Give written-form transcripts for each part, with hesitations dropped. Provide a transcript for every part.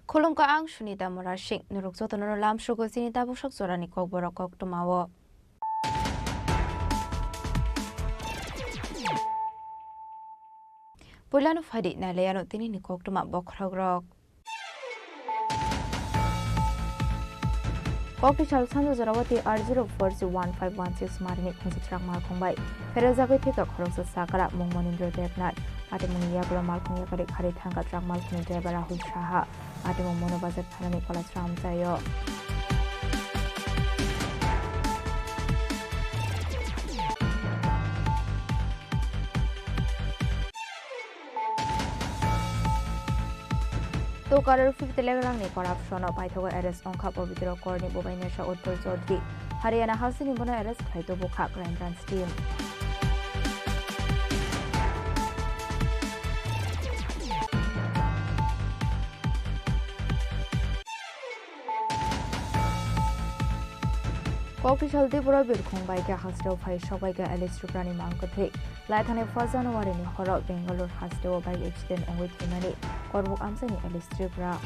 Kolomka ang Sunita Morashik, Nuruksoto Nolam Shugo Sinita Bushak Zorani Kok Borokok Tumawo. Pulano Fadi na Leano Tinini Kok Tuma Bokragrok. Kokti Chalsando Zarawati R04C1516 Marini Kunsitrak Malkumbai. Ferezagui Tika Koroksa Sakara Mungmonindro Devnat. Ati Mungia Gula Malkumia Kari Kari Tanga Trak Malkumi Deva Rahul Shaha. Ati Mungmono Bazar Thanani Kolas Ram Zayo. To karar 5 telegram ni corruption of Pythago arrest on cup of withdraw corny Bobainasha Utpal Chaudhary. Haryana House in Bono arrest Kaito Bukha Crime Branch team. Kokti Chaltipura Bilkhong Baika Hostel Pai Shobaika Alice Ruprani Mankathe. Laithane 1 January ni Horror Bangalore Hostel by accident on with Himani. Korbuk Amsani Alice Tripura.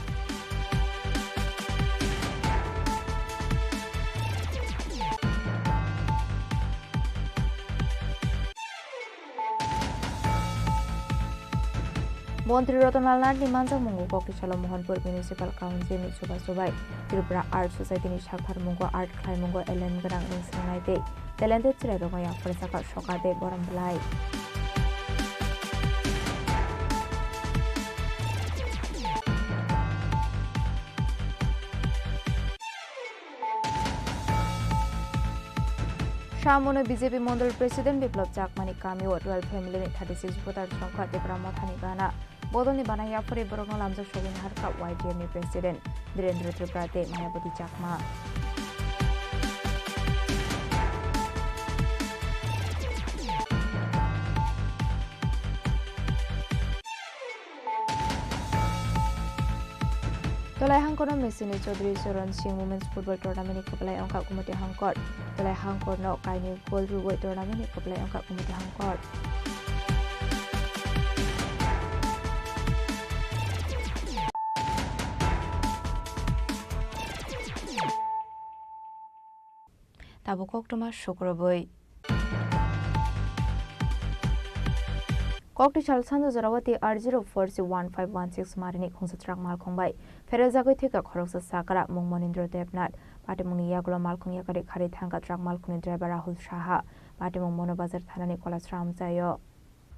Montri Rotanalnar ni Mansa Mungu Kokti Chala Mohanpur Municipal Council ni Suba Subai. Tripura Art Society ni Shakhar Mungo Art Klai Mungo Ellen Garang ni Sangaite. Talented Chirero Maya Persaka Shokade Boramblai. Shamone BJP Mondol President Biplab Jakmani Kamio 12 family 36 voter Shonka Debra Mathani Bana Bodoni Banaya Puri Borno Lamza Showin Harka YTM President Direndra Triprate Mayapati Jakma Tolai Hangkono Messini Chaudhary Soron Singh Women's Football Tournament Kaplai Angka Kumati Hangkor Tolai Hangkor no Kaini Gold Ruway Tournament Kaplai Angka Kumati Hangkor Tabukok Tuma Shukroboy Kokti Chalsando Zarawati R04C1516 Marini Kunsitrak Malkumbai. Ferezagui Tika Koroksa Sakara Mungmonindro Devnat. Pati Mungia Gula Malkumia Kari Kari Tanga Trak Malkumi Deva Rahul Shaha. Pati Mungmono Bazar Thanani Kolas Ram Zayo.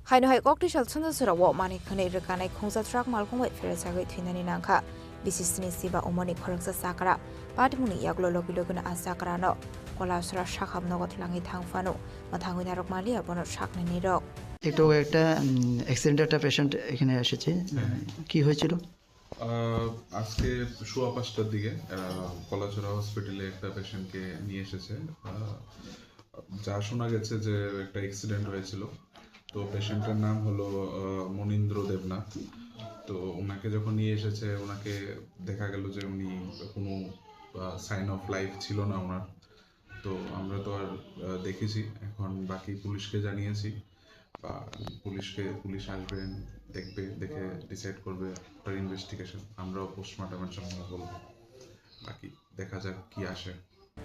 Haino Hai Kokti Chalsando Zarawa Mani Kane Rekanai Kunsitrak Malkumbai Ferezagui Tinani Nanka. Bisisni Siba Umoni Koroksa Sakara. Pati Mungia Gula Logiloguna Asakara no. Kolasra Shakam Nogot Langi Tangfano. Matanguna Rokmalia Bono Shakni Nirok. একটু একটা accident একটা patient এখানে এসেছে কি হয়েছিল আজকে সোয়া 5টার দিকে কলাচড়া হসপিটালে একটা পেশেন্টকে নিয়ে এসেছে যা শোনা গেছে যে একটা অ্যাক্সিডেন্ট হয়েছিল তো পেশেন্টের নাম হলো মনীন্দ্র দেবনাথ তো ওনাকে যখন নিয়ে এসেছে ওনাকে দেখা গেল যে উনি কোনো সাইন অফ লাইফ ছিল না ওনার তো আমরা তো আর দেখেছি এখন বাকি পুলিশকে জানিয়েছি পুলিশ আসবেন দেখবে দেখে ডিসাইড করবে ফর ইনভেস্টিগেশন আমরাও পোস্টমর্টমের জন্য বলবো বাকি দেখা যাক কি আসে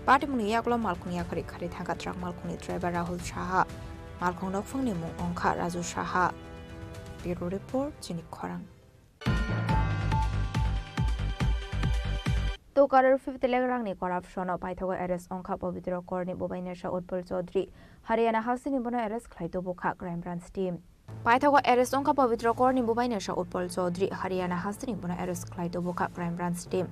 Patimuni Yakula Malkuni Yakari Kari Tanga Trak Malkuni driver Rahul Shaha Malkung Nokfungni Mung Ongka Razu Shaha Bureau Report Jini Korang To karar 5 telegram ni corruption of Pythago arrest on cup of withdraw corny Bobainasha Utpal Chaudhary Haryana House in Bono arrest Kaito Bukha Crime Branch team Pythago arrest on cup of withdraw corny Bobainasha Utpal Chaudhary Haryana House in Bono arrest Kaito Bukha Crime Branch team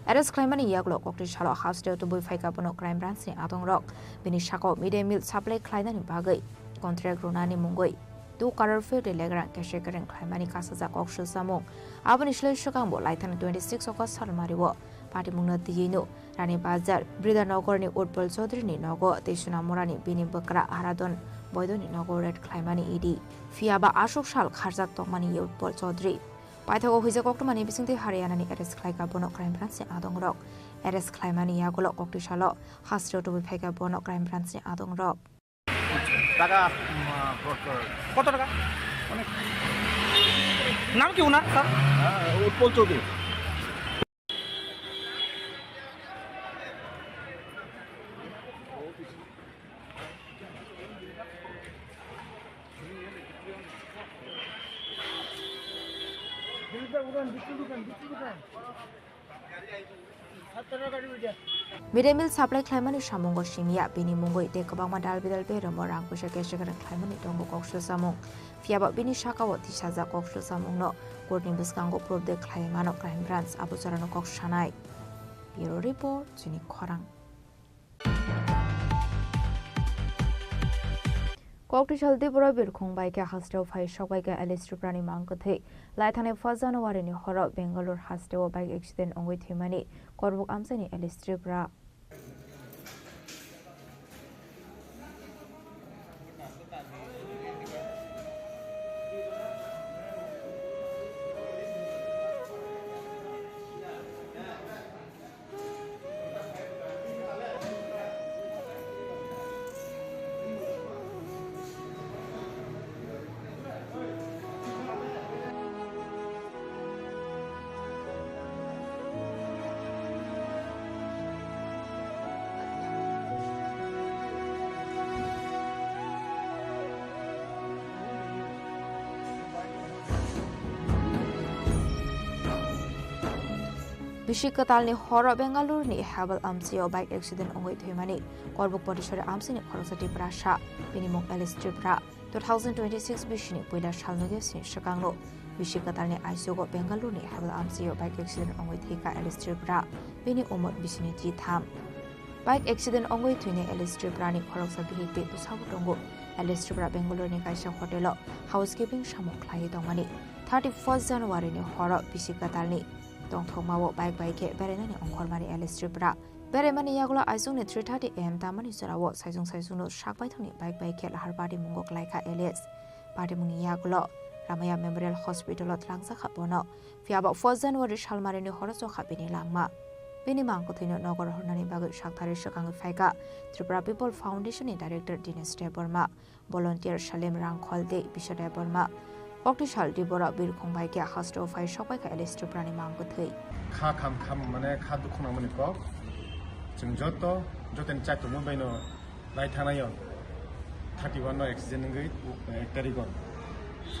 Arrest Claimani Yaglo Kokti Chalo House to Boy Faika Bono Crime Branch ni Adong Rock Bini Shako Midday Meal Supply Klaidan Bagai Contract Runani Mungoi Tu karar 5 telegram Kashekaran Claimani Kasaza Kokshu Samung Abanishlo Shakambo Laitan 26 August Salmariwo Party Mungna Tiyino Rani Bazar Brida Nogor ni Utpal Chaudhary ni Nogo Teshuna Morani Bini Bakra Aradon Boydon ni Nogo Red Claimani Idi Fiaba Ashok Shal Kharzak Tokmani Utpal Chaudhary Pythago Huiza Koktomani Bisingti Haryana ni arrest Klaika Bono Crime Branch ni Adong Rock arrest Klaimani Yagolo Kokti Chalo Hastro to Faika Bono Crime Branch ni Adong Rock টাকা কত টাকা নাম কি ওনার sir Utpal Chowdhury Midemil supply climate Shamongo Shimia, Bini Mungo, take about Madal Bidal Beromorang, which I guess you can climate Dongo Coxo Samong. Fiaba Bini Shaka, Tishaza Coxo Samong, no, Gordon Biscango prove the climate of crime brands, Abusarano Cox Shanai. Bureau Report, Juni Korang. Kokti Shaldi Borobir Kong by Hostel Fai Shawaka Alice Trupani Mankote, Laitane Fazano in Horror, Bangalore Hostel by accident on with Humani, Korbuk Amsani Alice Tripra. Bishikatalni Horror Bangalore ni Habal Amsio bike accident on with Humani, Korbuk Potishore Amsini Korosati Brasha, Minimum Alice Tripra, 2026 Bishini Pula Shalnugas in Chicago, Bishikatalni Isogo Bangalore ni Habal Amsio bike accident on with Hika Alice Tripra, Bini Omot Bisinity Tam. Bike accident on with Twini Alice Tripra ni Korosati to Savutongo, Alice Tripra Bangalore ni Kaisha Hotelo, housekeeping Shamok Klai Dongani, 31st January ni Horror Bishikatalni. Dong Tomawo bike Berenani on Cormari Alice Tripra. Beremani Yagula Izuni 3:30 AM Tamani Surawo, Saisuno Shark by Tony bike Harbadi Mungo Laika Elias. Padimuni Yagulo, Ramaya Memorial Hospital at Langsa Hapono. Fiaba 4 January Shalmarini Horoso Habini Langma. Bini Mankotino Nogor Honani Bagu Shaktari Shakang Faika, Tripura People Foundation Director Dinesh Deborma, Volunteer Shalim Rangkolde, Bishop Deborma. Kokti Shaldi Bora Bir Kong by Hostel Fai Shopaka Alice Tripani Mangote. Kam Mane Kadu Kunamaniko, Junjoto, Joten Chato Mubino, Laitanayon, 31 accident gate, Tarigon.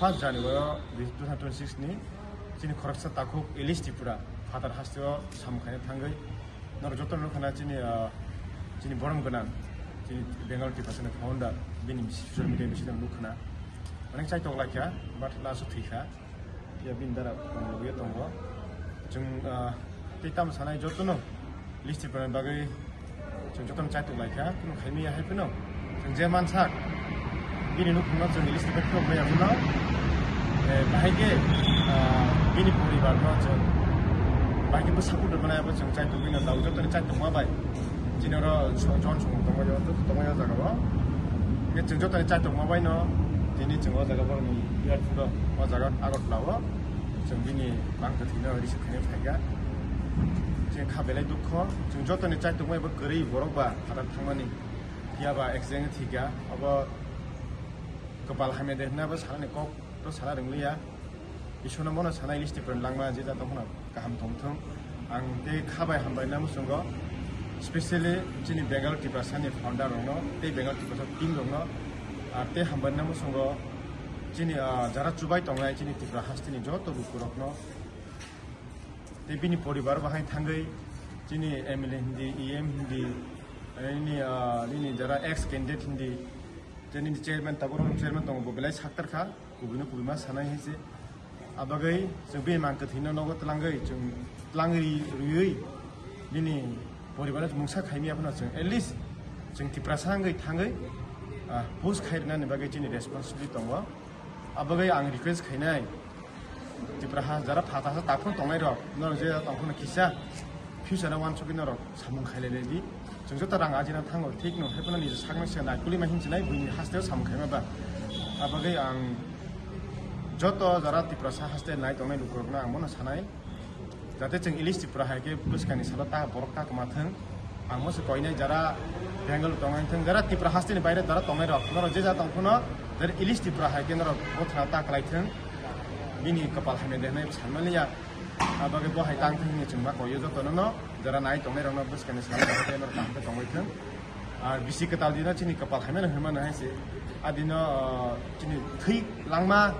1st January 2026 ni, Jini Koroksa Taku, Alice Tripura, Father Hostel, some kind of Tangai, Norjoto Lukanachini, Jini Boranganan, Jini Bengal Person Honda, Binim, social media mission Lukana. Anh trai tông lại kia, bắt lá xuất thị kia, kia bin đã đồng lối tông đó, chúng tây tam sáng nay chốt nó, list bên đó cái chúng chốt tông trai tông lại kia, chúng khai mi hay bên nó, chúng German sắc, bin nó cũng nói chúng list bên đó bây giờ nó, bahai cái bin puri bar nó chúng, bahai cái bớt saput được mana chúng trai tông bin nó đầu chốt tông trai tông mà vậy, chỉ nó John chúng tông mà giờ cái đó, cái chúng chốt tông trai tông mà vậy nó Ini cuma jaga baru ni biar sudah jaga agak lawa, cuma ini bangsa Cina risik ni faga. Cuma kabel itu kau, cuma jatuh ni cai tu mai berkeri borok ba, ada thangan ni, dia ba accident tiga, apa kepala kami deh, na ba salah ni kau, terus salah dengli ya. Isu nama mana salah list pernah langma jadi tak mana kaham thong, ang deh kabai hambai nama sungguh, especially cini Bengal Tripura ni founder orang, deh Bengal Tripura team orang. Arte hamban namu songo jini jara chubai tonglai jini Tripura hastini joto bukurokno te bini poribar bahai thangai jini MLA hindi EM hindi ini jara ex candidate hindi jini chairman taboron chairman tongo belai saktar kha kubino kubima sanai hese abagai jbe mangka thina nogo tlangai jung tlangri rui bini poribar mungsa khaimi apna jung at least jung Tripura sangai thangai post khairna ni bagai jini responsibility tongo abagai ang request khainai Tripura jara phata sa tapon tongai ro nor je tongkhona kisa future na wan chokin ro samung khailele di jungjo ta rang ajina thango thik no hebna ni sakna se na kuli ma hinchilai buini haste samung khaima ba abagai ang joto jara Tripura sa haste nai tongai lukorna amona sanai jate jeng ilis Tripura haike puskani salata borokta kamathang amo se koine jara Bengal tongai thang jara Tripura haste ni baire jara tongai ro nor je ja tongkhono jara ilis Tripura haike nor bothna ta klai thang bini kapal hame deh nai samali ya abagai bo hai tang thang ni chungma koyo joto no jara nai tongai ro no buskani salata nor tang tongai thang bisi ketal dina chini kapal hame na hema na haise adino chini thui langma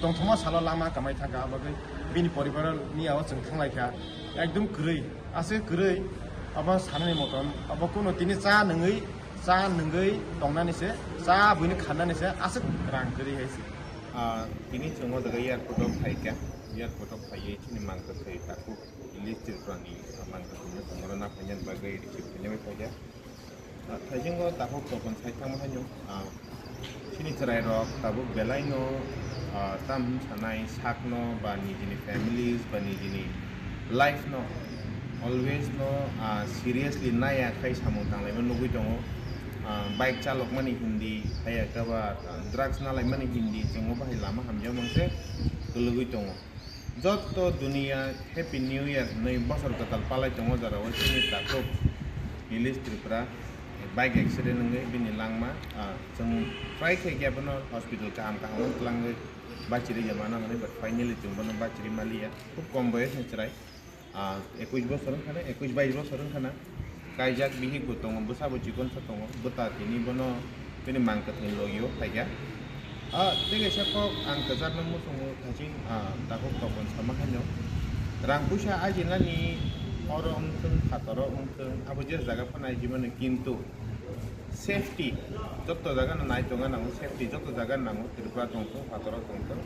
tongthoma sala langma kamai thanga abagai बिनि परिबारनियाव जों थांलायखा एकदम गोरै आसे गोरै अब साननाय मतन अब कोनो तिनि चा नङै दंनानैसो चा बयनो खानानैसो आसे रां गोरै हायसै ini semua jaga airport of Haika, airport of Haye, ini mangkuk saya takut ilistir prani mangkuk punya pengelola penyan bagai di sini punya saja. Tajung ko takut kapan saya tamu hanya, sini cerai rok takut belaino, tam sanai sakno, bani jini families, bani jini life no, always no seriously naya kai samu tang lai menunggu jongo. Baik calok mani hindi ayah kawa drugs nalai mani hindi jongo bahai lama hamjau mangse kelugui jongo joto dunia happy new year nei bosor total palai jongo jara wasini takok ilis tripura bike accident ngai bini langma jong try ke gya bono hospital kam tlangai bachiri jamana mane but finally jong bono bachiri malia khub kom boyos ni chrai 21 বছর খানা 21-22 বছর খানা kaijak bihi gutong busa bujikon satong buta tini bono pini mangkat ni logio kaya tege siapa ang kejar nemu sungu tajing takut kapan sama kanyo rang pusha aja nani orang mungkin katoro mungkin apa jelas jaga panai gimana kintu safety joto jaga na naik tongan nangu safety joto jaga nangu terbuat tongtong katoro tongtong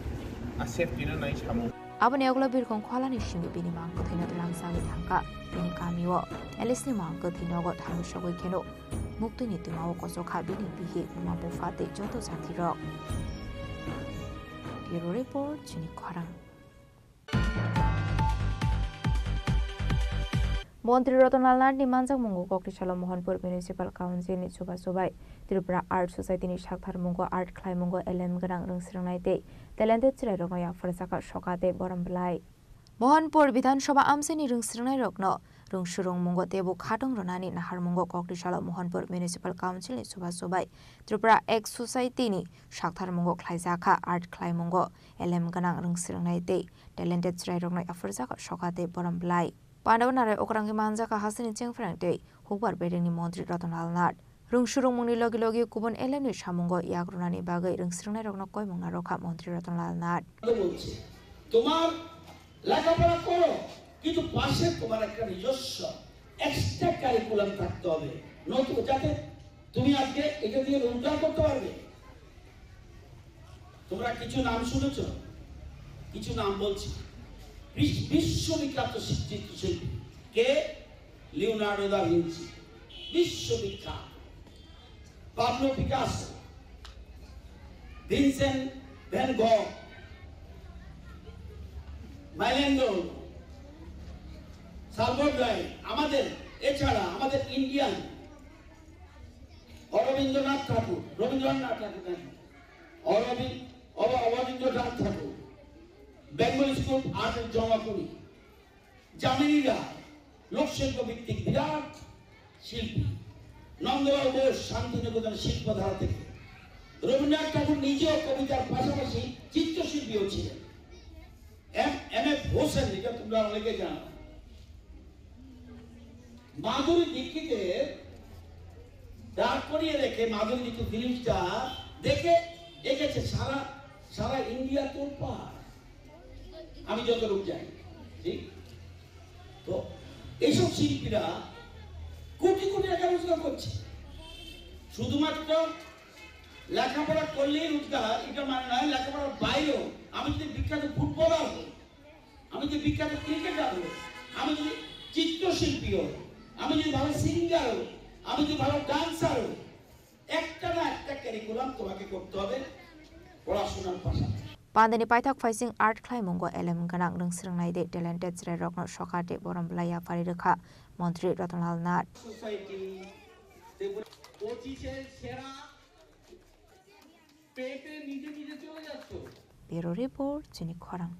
safety na naik samu abone oglo birkong khwalani shimi bini mangko thina lang sangi thangka bini kamiwo elisni mangko thinogo thamu sogoi kheno mukti ni tumawo koso kha bini bihi mapo fate joto sathirok Bureau Report chini kharang মন্ত্রী রতনলাল নাথনি মানজাক মুঙ্গু কক্রিশালা Mohanpur municipal council ni suba subai Tripura Art Society ni sakthar mungo art khlai mungo LM grang rungsrngnai te talented chrai rok ya forsaka sokate boramblai Mohanpur Bidhan Sabha amsini rungsrngnai rokno rungsurung mungo tebu khatong ronani nahar mungo kocrishala Mohanpur Municipal Council ni suba subai Tripura Art Society ni sakthar mungo khlaijaka art khlai mungo LM grang rungsrngnai te talented chrai rokno ya forsaka sokate boramblai Pandawanare okrangki manjaka hasini chengfrangte hukbar bedengni মন্ত্রী রতনলাল নাথ রংসুরংমুংনি লগে লগে কুবন Eleni সামুঙ্গ ইয়াগ্রনানি বাগৈ রংসিরংনাই রকনা কয়মুংনা রখা মন্ত্রী রতনলাল নাথ তোমার লেখাপড়া করো কিন্তু পাশে তোমার একটা নিজস্ব এক্সট্রা কারিকুলাম থাকতে হবে নতুন যাতে তুমি আজকে এটা দিয়ে রোজগার করতে পারবে তোমরা কিছু নাম শুনেছো কিছু নাম বলছি বিশ্ববিখ্যাত চিত্রশিল্পী কে লিওনার্দো দা ভিঞ্চি বিশ্ববিখ্যাত Pablo Picasso Vincent van গঘ মাইকেলঅ্যাঞ্জেলো Salvador দালি আমাদের এছাড়া আমাদের ইন্ডিয়ান অরবিন্দ্রনাথ ঠাকুর অরবিন্দ্রনাথ ঠাকুর বেঙ্গল স্কুল আর্টের জমাকুড়ি জামিনী রায় লোকশিল্প ভিত্তিক বিরাট শিল্পী নন্দলাল বোস শান্তিনিকেতন শিল্পধারা থেকে রবীন্দ্রনাথ ঠাকুর নিজেও কবিতার পাশাপাশি চিত্রশিল্পীও ছিলেন এম.এফ. হোসেন যেটা তোমরা অনেকে জানো মাধুরী দীক্ষিতের দাঁড় করিয়ে রেখে মাধুরী দীক্ষিত ফিল্মটা দেখে এঁকেছে সারা ইন্ডিয়া তোলপাড় আমি যতটুকু জানি ঠিক তো এইসব শিল্পীরা কোটি কোটি টাকা রোজগার করছে শুধুমাত্র লেখাপড়া করলেই রোজগার এটা মানে নয় লেখাপড়ার বাইরেও আমি যদি বিখ্যাত ফুটবলার হই আমি যদি বিখ্যাত ক্রিকেটার হই আমি যদি চিত্রশিল্পী হই আমি যদি ভালো সিঙ্গার হই আমি যদি ভালো ডান্সার হই একটা না একটা ক্যারিকুলাম তোমাকে করতে হবে পড়াশোনার পাশাপাশি Pandani Paithak Faising Art Klai Mungo LM Ganang Rungsrngnai de Talented Chrai Rokno Sokate Boramblaya Farirkha Montri Rotnlal Nath society পঁচিশের সেরা পেপে নিজে নিজে চলে যাচ্ছ Bureau Report chini kharang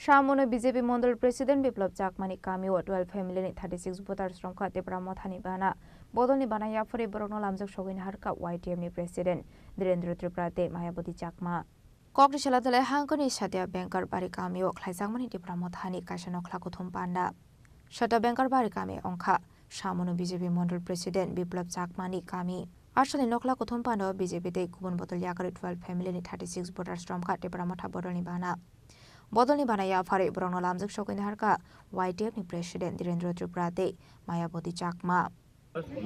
Shamone BJP Mondal President Biplab Chakmani Kamiwa 12 family ni 36 voters rongkha tepra mothani bana bodolni banaya phore borokno lamjak sogin harka YTM ni President Dhirendra Tripuradei Mayawati Chakma Kokrishala dale hangkoni satia banker bari Kamiwa khlaijakmani tepra mothani kaisano khlakothum panda Shata banker bari Kami ongkha Shamone BJP Mondal President Biplab Chakmani Kami Arshali Nokla Kotumpano, BJP de Kubun Botol Yakari 12 family 36 voters from Katipramata Bodoni Bana. Bodoni Banaya Fari Brono Lamzik Shokin Harka, YTF ni President Direndra Triprade, Mayabodi Chakma.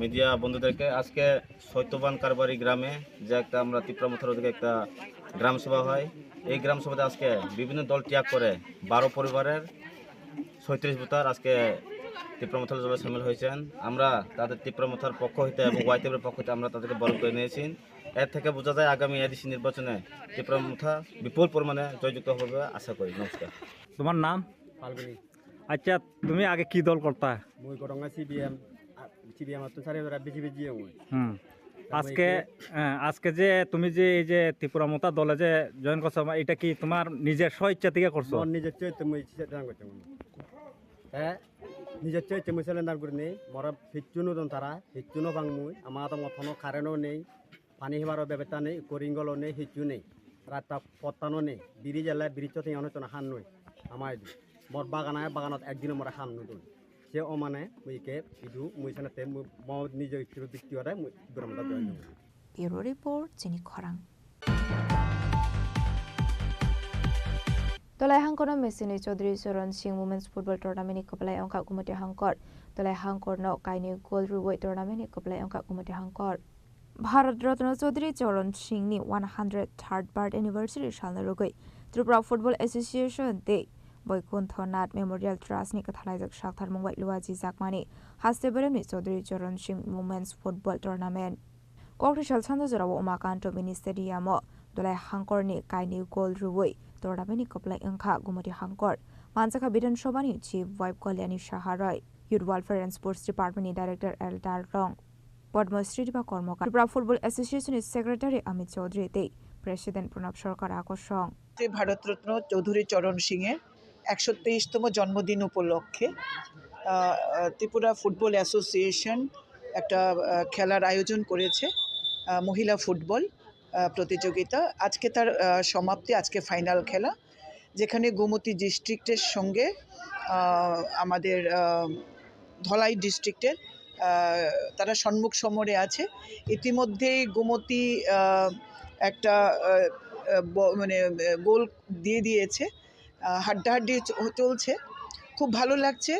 Media বন্ধুদেরকে আজকে সত্যবান কারবারি গ্রামে যে একটা আমরা তিপ্রামথার থেকে একটা গ্রাম সভা হয় এই গ্রাম সভাতে আজকে বিভিন্ন দল ত্যাগ করে 12 পরিবারের 36 ভোটার আজকে তিপ্রামথার সভায় শামিল হয়েছেন আমরা তাদের তিপ্রামথার পক্ষ হইতে এবং ওয়াইটিএফের পক্ষ হইতে আমরা তাদেরকে বরণ করে নিয়েছি এর থেকে বোঝা যায় আগামী এডিসি নির্বাচনে তিপ্রামথা বিপুল পরিমাণে জয়যুক্ত হবে আশা করি নমস্কার তোমার নাম পালগুনি আচ্ছা তুমি আগে কি দল করতা মই গরঙ্গা সিবিএম তো সারে বিজেপি জিও মই আজকে যে তুমি যে এই যে ত্রিপুরামতা দলে যে জয়েন করছো এটা কি তোমার নিজের স্বইচ্ছা থেকে করছো মোর নিজের চৈতে মই সিদ্ধান্ত করতে হ্যাঁ নিজের চৈতে মই সিলিন্ডার করে নেই মোর হিচ্চুনো দন তারা হিচ্চুনো বাং মই আমার তো মথনো কারেন্টও নেই পানি হেবারও ব্যবস্থা নেই করিঙ্গলও নেই হিচ্চু নেই রাস্তা পত্তানো নেই বিড়ি জ্বালায় বিড়ি চতে অনেক হান নই আমার মোর বাগানত একদিনও মোর হান নতুন সে ও মানে মুইকে ইদু মুই সানাতে নিজে ব্যক্তিগত মুই গ্রামটা join Bureau Report, Jenny Korang. Tolai Hangkor Mesini Chaudhary Charan Singh Women's Football Tournament Kaplai Angka Kumati Hangkor. Tolai Hangkor no Kaini Gold Reward Tournament Kaplai Angka Kumati Hangkor. Bharat Ratna Chaudhary Charan Singh ni 103rd birth anniversary shalna rogoi. Tripura Football Association Day. Boykunthonath Memorial Trust ni kathalajak shakthar mongwai luaji jakmani haste beremni Chaudhary Charan Singh Women's Football Tournament. Kokrishal Chanda Jorawo Umakanto Mini Stadium Dolai Hangkor ni Kaini Gold Reward Tournament Kaplai Angka Gumati Hangkor. Mansaka Bidhan Shobani Chief Vibe Kalyani Shaharai. Youth Welfare and Sports Department ni Director Eldar Rong. Padmasri Dipa Kormokar. Tripura Football Association ni Secretary Amit Chaudhary Te. President Pranab Sarkar Akoshong. Bharat Ratna Chaudhary Charan সিংয়ের 123তম জন্মদিন উপলক্ষে Tripura football association একটা খেলার আয়োজন করেছে মহিলা football প্রতিযোগিতা আজকে তার সমাপ্তি আজকে ফাইনাল খেলা যেখানে গোমতী ডিস্ট্রিক্টের সঙ্গে আমাদের ধলাই ডিস্ট্রিক্টের তারা সম্মুখ সমরে আছে ইতিমধ্যেই গোমতী একটা মানে গোল দিয়ে দিয়েছে হাড্ডাহাড্ডি চলছে খুব ভালো লাগছে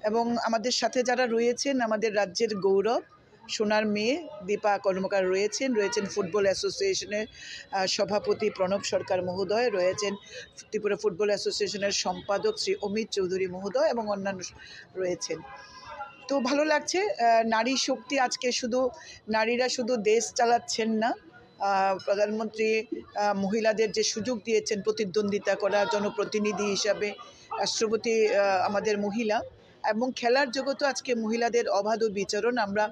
এবং আমাদের সাথে যারা রয়েছেন আমাদের রাজ্যের গৌরব সোনার মেয়ে দীপা কর্মকার রয়েছেন ফুটবল অ্যাসোসিয়েশনের সভাপতি প্রণব সরকার মহোদয় রয়েছেন ত্রিপুরা ফুটবল অ্যাসোসিয়েশনের সম্পাদক শ্রী অমিত চৌধুরী মহোদয় এবং অন্যান্য রয়েছেন তো ভালো লাগছে নারী শক্তি আজকে শুধু নারীরা শুধু দেশ চালাচ্ছেন না প্রধানমন্ত্রী মহিলাদের যে সুযোগ দিয়েছেন প্রতিদ্বন্দ্বিতা করা জনপ্রতিনিধি হিসাবে রাষ্ট্রপতি আমাদের মহিলা এবং খেলার জগতে আজকে মহিলাদের অবাধ বিচরণ আমরা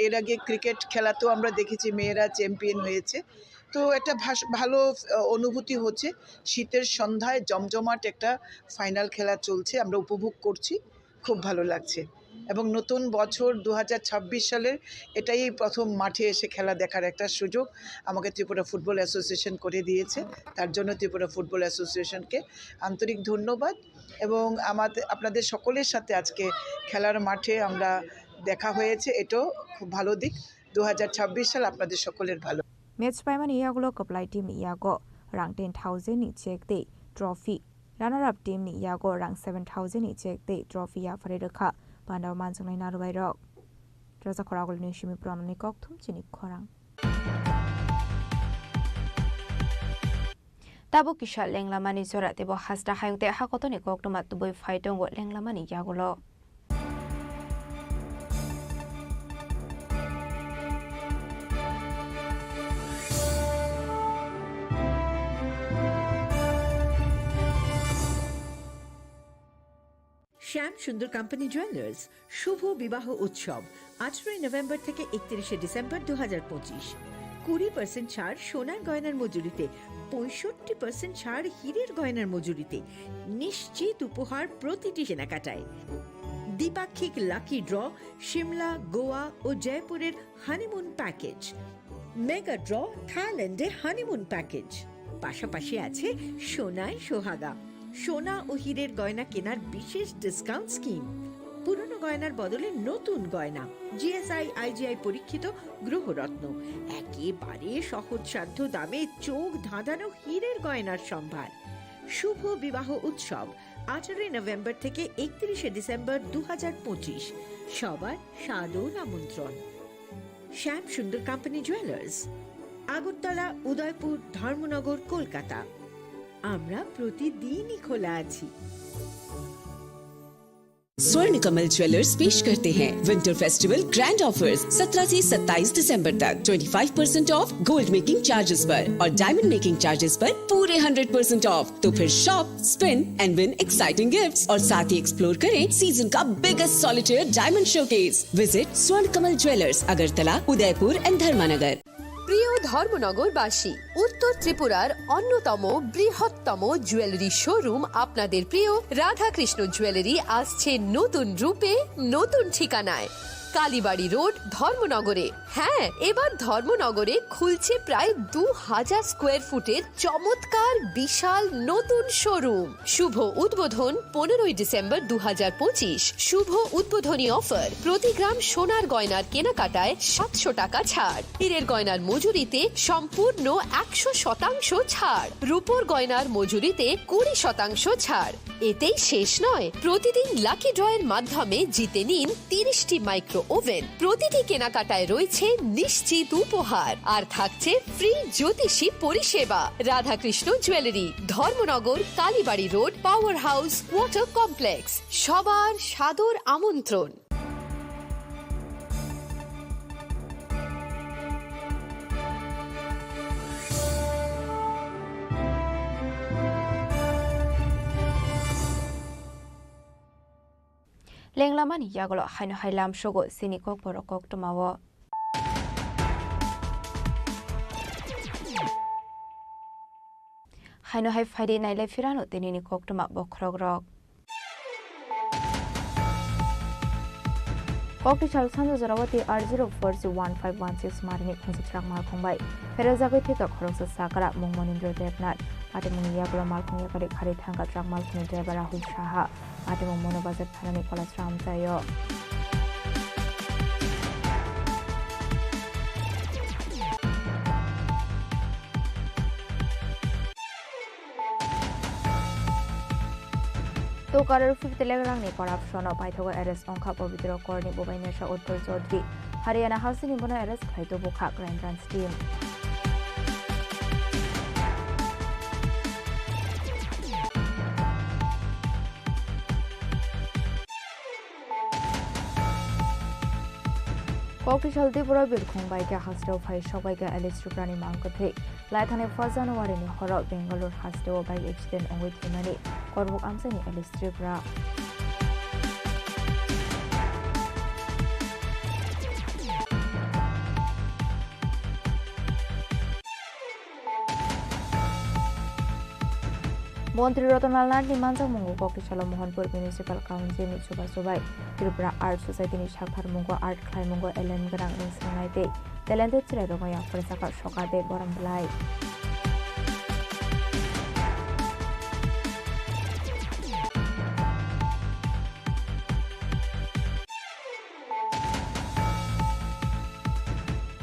এর আগে ক্রিকেট খেলাতেও আমরা দেখেছি মেয়েরা চ্যাম্পিয়ন হয়েছে তো একটা ভালো অনুভূতি হচ্ছে শীতের সন্ধ্যায় জমজমাট একটা ফাইনাল খেলা চলছে আমরা উপভোগ করছি খুব ভালো লাগছে এবং নতুন বছর 2026 সালের এটাই প্রথম মাঠে এসে খেলা দেখার একটা সুযোগ আমাকে ত্রিপুরা ফুটবল অ্যাসোসিয়েশন করে দিয়েছে তার জন্য ত্রিপুরা ফুটবল অ্যাসোসিয়েশনকে আন্তরিক ধন্যবাদ এবং আপনাদের সকলের সাথে আজকে খেলার মাঠে আমরা দেখা হয়েছে এটাও খুব ভালো দিক 2026 সাল আপনাদের সকলের ভালো ম্যাচ পাইমান ইয়াগুলো কপ্লাই টিম ইয়াগো রাং 10,000 নি চেক দে ট্রফি রানার আপ টিম নি ইয়াগো রাং 7,000 নি চেক দে ট্রফি या ফারে রেখা Pandau Manjungnai Narubai Rock. Terasa Koragul Nishimi Prononi Koktum Chini Korang. Tabu Kisha Lenglamani Zora Tebo Hasta Hayute Hakotoni Koktumat to Boy Fighton what Lenglamani Yagulo. শ্যাম সুন্দর company jewellers শুভ বিবাহ উৎসব 18 November থেকে 31 December 2025 20% ছাড় সোনার গয়নার মজুরিতে 65% ছাড় হীরের গয়নার মজুরিতে নিশ্চিত উপহার প্রতিটি কেনাকাটায় দ্বিপাক্ষিক লাকি ড্র শিমলা গোয়া ও জয়পুরের হানিমুন প্যাকেজ মেগা ড্র থাইল্যান্ডে হানিমুন প্যাকেজ পাশাপাশি আছে সোনায় সোহাগা সোনা ও হীরের গয়না কেনার বিশেষ ডিসকাউন্ট স্কিম পুরনো গয়নার বদলে নতুন গয়না, জিএসআই আইজিআই পরীক্ষিত গ্রহরত্ন, একেবারে সহজসাধ্য দামে চোখ ধাঁধানো হীরের গয়নার সম্ভার। শুভ বিবাহ উৎসব 18 নভেম্বর থেকে 31 ডিসেম্বর 2025। সবার সাদর আমন্ত্রণ। শ্যাম সুন্দর কোম্পানি জুয়েলার্স, আগরতলা, উদয়পুর, ধর্মনগর, কলকাতা। আমরা প্রতিদিনই খোলা আছি। स्वर्ण कमल ज्वेलर्स पेश करते हैं विंटर फेस्टिवल ग्रैंड ऑफर्स 17 से 27 दिसंबर तक 25% ऑफ गोल्ड मेकिंग चार्जेस पर और डायमंड मेकिंग चार्जेस पर पूरे 100% ऑफ। तो फिर shop, spin and win exciting gifts और साथ ही एक्सप्लोर करें सीजन का biggest solitaire diamond showcase. Visit स्वर्ण कमल ज्वेलर्स, अगरतला, उदयपुर एंड धर्मानगर। প্রিয় ধর্মনগরবাসী, উত্তর ত্রিপুরার অন্যতম বৃহত্তম জুয়েলারি শোরুম আপনাদের প্রিয় রাধাকৃষ্ণ জুয়েলারি আসছে নতুন রূপে, নতুন ঠিকানায়, কালীবাড়ি রোড, ধর্মনগরে। হ্যাঁ, এবার ধর্মনগরে খুলছে প্রায় 2000 স্কোয়ার ফুটের চমৎকার বিশাল নতুন শোরুম। শুভ উদ্বোধন 15 ডিসেম্বর 2025। শুভ উদ্বোধনী অফার, প্রতি গ্রাম সোনার গয়নার কেনাকাটায় 700 টাকা ছাড়, হীরের গয়নার মজুরিতে সম্পূর্ণ 100% ছাড়, রূপোর গয়নার মজুরিতে 20% ছাড়। এতেই শেষ নয়, প্রতিদিন লাকি ড্রয়ের মাধ্যমে জিতে নিন 30টি মাইক্রো ওভেন। প্রতিটি কেনাকাটায় রয়েছে নিশ্চিত উপহার আর থাকছে ফ্রি জ্যোতিষী পরিষেবা। Radhakrishna jewellery, Dharmanagar, Kalibari road, power house, water complex. সবার সাদর আমন্ত্রণ। লেংলামানি ইয়াগলো হাইনো হাইলাম সগো সিনিকক বরকক টমাও হাইনো হাই ফাইডে নাইলে ফিরানো তেনিনি কক্টমা বখরগ্রক ককটিচাল সানজো জরাওয়াতি R04C1516 মারিনি খঞ্জিত্রাক মালখংবাই ফেরাজাগৈ থেকে খরকসা সাকরা মুংমনিন্দ্র দেবনাথ আতিমুং ইয়াগলো মালখং ইয়াকারি খারি থাঙ্গা ট্রাক মালখংনি ড্রাইভার রাহুল সাহা আতিমুং মনোবাজার থানানি কলাশ্রাম জায় তোকারের ফিফতে লেগরাংনি করাপশন পাইথগ এরেস্ট অংখা পবিত্র করনি বোবাইনেশা উৎপল চৌধুরী হারিয়ানা হাউসিং বন এরেস্ট খাইতো বোখা ক্রাইম ব্রাঞ্চ টিম ককটিশাল ত্রিপুরা বিরখং বাইকে হাস্টেও ফাই সবাইকে এলিস টুকরানি মাংকথে লাইথানে 1 জানুয়ারিনি হর বেঙ্গালুর হাস্টেও বাইক এক্সিডেন্ট অঙ্গই থিমানি করবুক আমসানি এলিস ত্রিপুরা মন্ত্রী রতনলাল নাথনি মানজাক মুঙ্গু ককটিশাল মোহনপুর মিউনিসিপাল কাউন্সিল নি সুবা সুবাই ত্রিপুরা আর্ট সোসাইটি নি সাকথার মুঙ্গু আর্ট খ্লাই মুঙ্গু এলেন গ্রাং রিংসনাইতে টেলেন্টেড চিরাই রঙয়া ফরেসাকা সকাতে গরম বলাই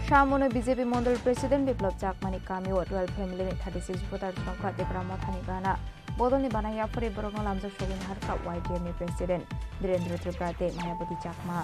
সামনে বিজেপি মন্ডল প্রেসিডেন্ট বিপ্লব চাকমানি কামিও রয়্যাল ফ্যামিলিনি 36 ভোটার সংখ্যা ত্রিপুরা মথানি বানা বদলনি বানাইয়া ফরে বরং লামজা সবিন হারকা ওয়াইটিএম নি প্রেসিডেন্ট বীরেন্দ্র ত্রিপুরাতে মায়াবতী চাকমা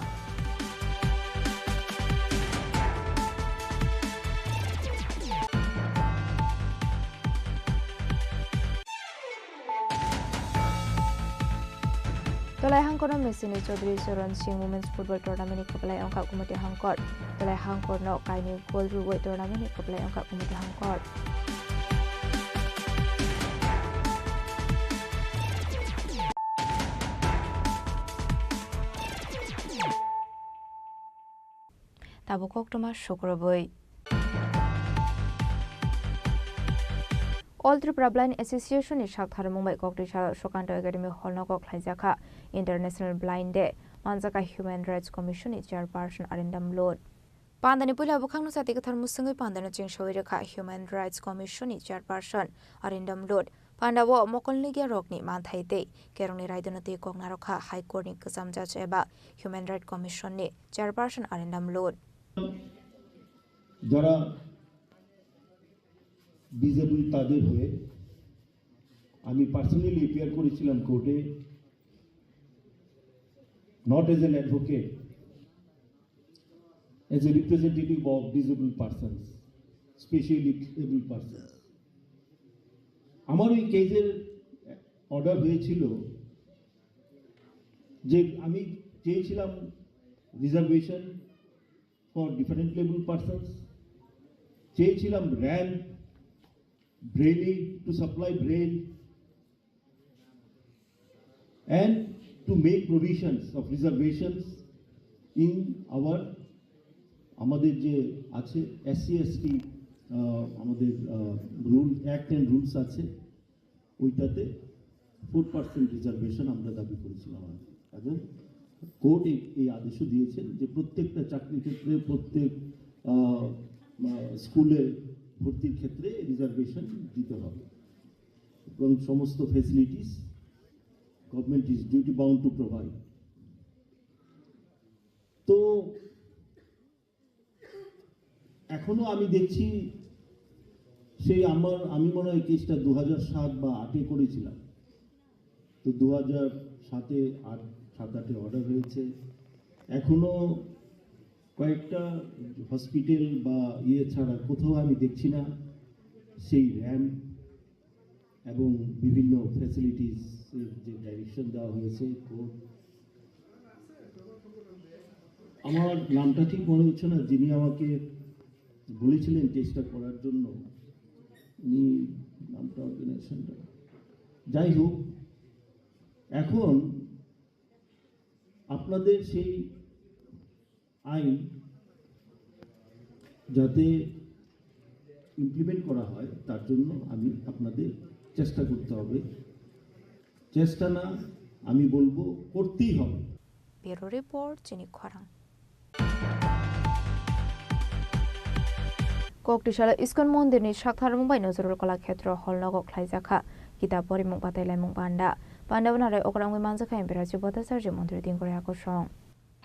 তলাই হাংকর মেসিনি Chowdhury Charan Singh women's football tournament কপলাই অংকা কুমতি হাংকর তলাই হাংকর ন কাইনি গোল রুগৈ টুর্নামেন্ট কপলাই অংকা কুমতি হাংকর তাবো কক্টমা শুক্রবৈ all Tripura blind association ni সাকথার মুম্বাই ককটিশাল Sukanta academy হলনকক খাইজাখা international blind day মানজাকা human rights commission ni chairperson Arindam Lodh পান্দানি পুলা বুখাংনো সাতি কথার মুসঙ্গই পান্দানো চিংসই রেখা human rights commission ni chairperson Arindam Lodh Pandawo Mokolnigia Rokni Manthaite, Keroni Raidonati Kognarokha High Court ni Kasam Judge Eba, Human Rights Commission ni Chairperson Arindam Lord. যারা ডিজেবল তাদের হয়ে আমি পার্সোনালি অ্যাপিয়ার করেছিলাম কোর্টে not as an advocate as a representative of disable persons specially able persons আমার ওই কেসের order হয়েছিল যে আমি চেয়েছিলাম reservation for different label persons চেয়েছিলাম ram Braille to supply Braille and to make provisions of reservations in our আমাদের যে আছে SC/ST আমাদের রুল অ্যাক্ট এন্ড রুলস আছে ওইটাতে 4% রিজার্ভেশন আমরা দাবি করেছিলাম এবং কোর্ট এই আদেশও দিয়েছেন যে প্রত্যেকটা চাকরির ক্ষেত্রে প্রত্যেক স্কুলে ভর্তির ক্ষেত্রে রিজার্ভেশন দিতে হবে এবং সমস্ত facilities government is duty bound to provide. তো এখনো আমি দেখছি সেই আমি মনে হয় কেসটা 2007 বা 8 করেছিলাম তো 2007-এ 7-8 অর্ডার হয়েছে এখনো কয়েকটা হসপিটাল বা ছাড়া কোথাও আমি দেখছি না সেই র্যাম এবং বিভিন্ন ফ্যাসিলিটিস যে ডাইরেকশন দেওয়া হয়েছে কোর্ট আমার নামটা ঠিক মনে হচ্ছে না যিনি আমাকে বলেছিলেন চেষ্টা করার জন্য উনি নামটা অর্গানাইজেশনটা যাই হোক এখন আপনাদের সেই আইন যাতে ইমপ্লিমেন্ট করা হয় তার জন্য আমি আপনাদের চেষ্টা করতে হবে চেষ্টা না আমি বলবো করতেই হবে ব্যুরো রিপোর্ট চিনি খরাং koktishala iskon mondir ni shakthar mumbai nozorul kala khetra holnogo khlaijaka kita porimung batailai mung panda pandavnare okrangwi manjakha imperaji botasarji mondir din kore akosong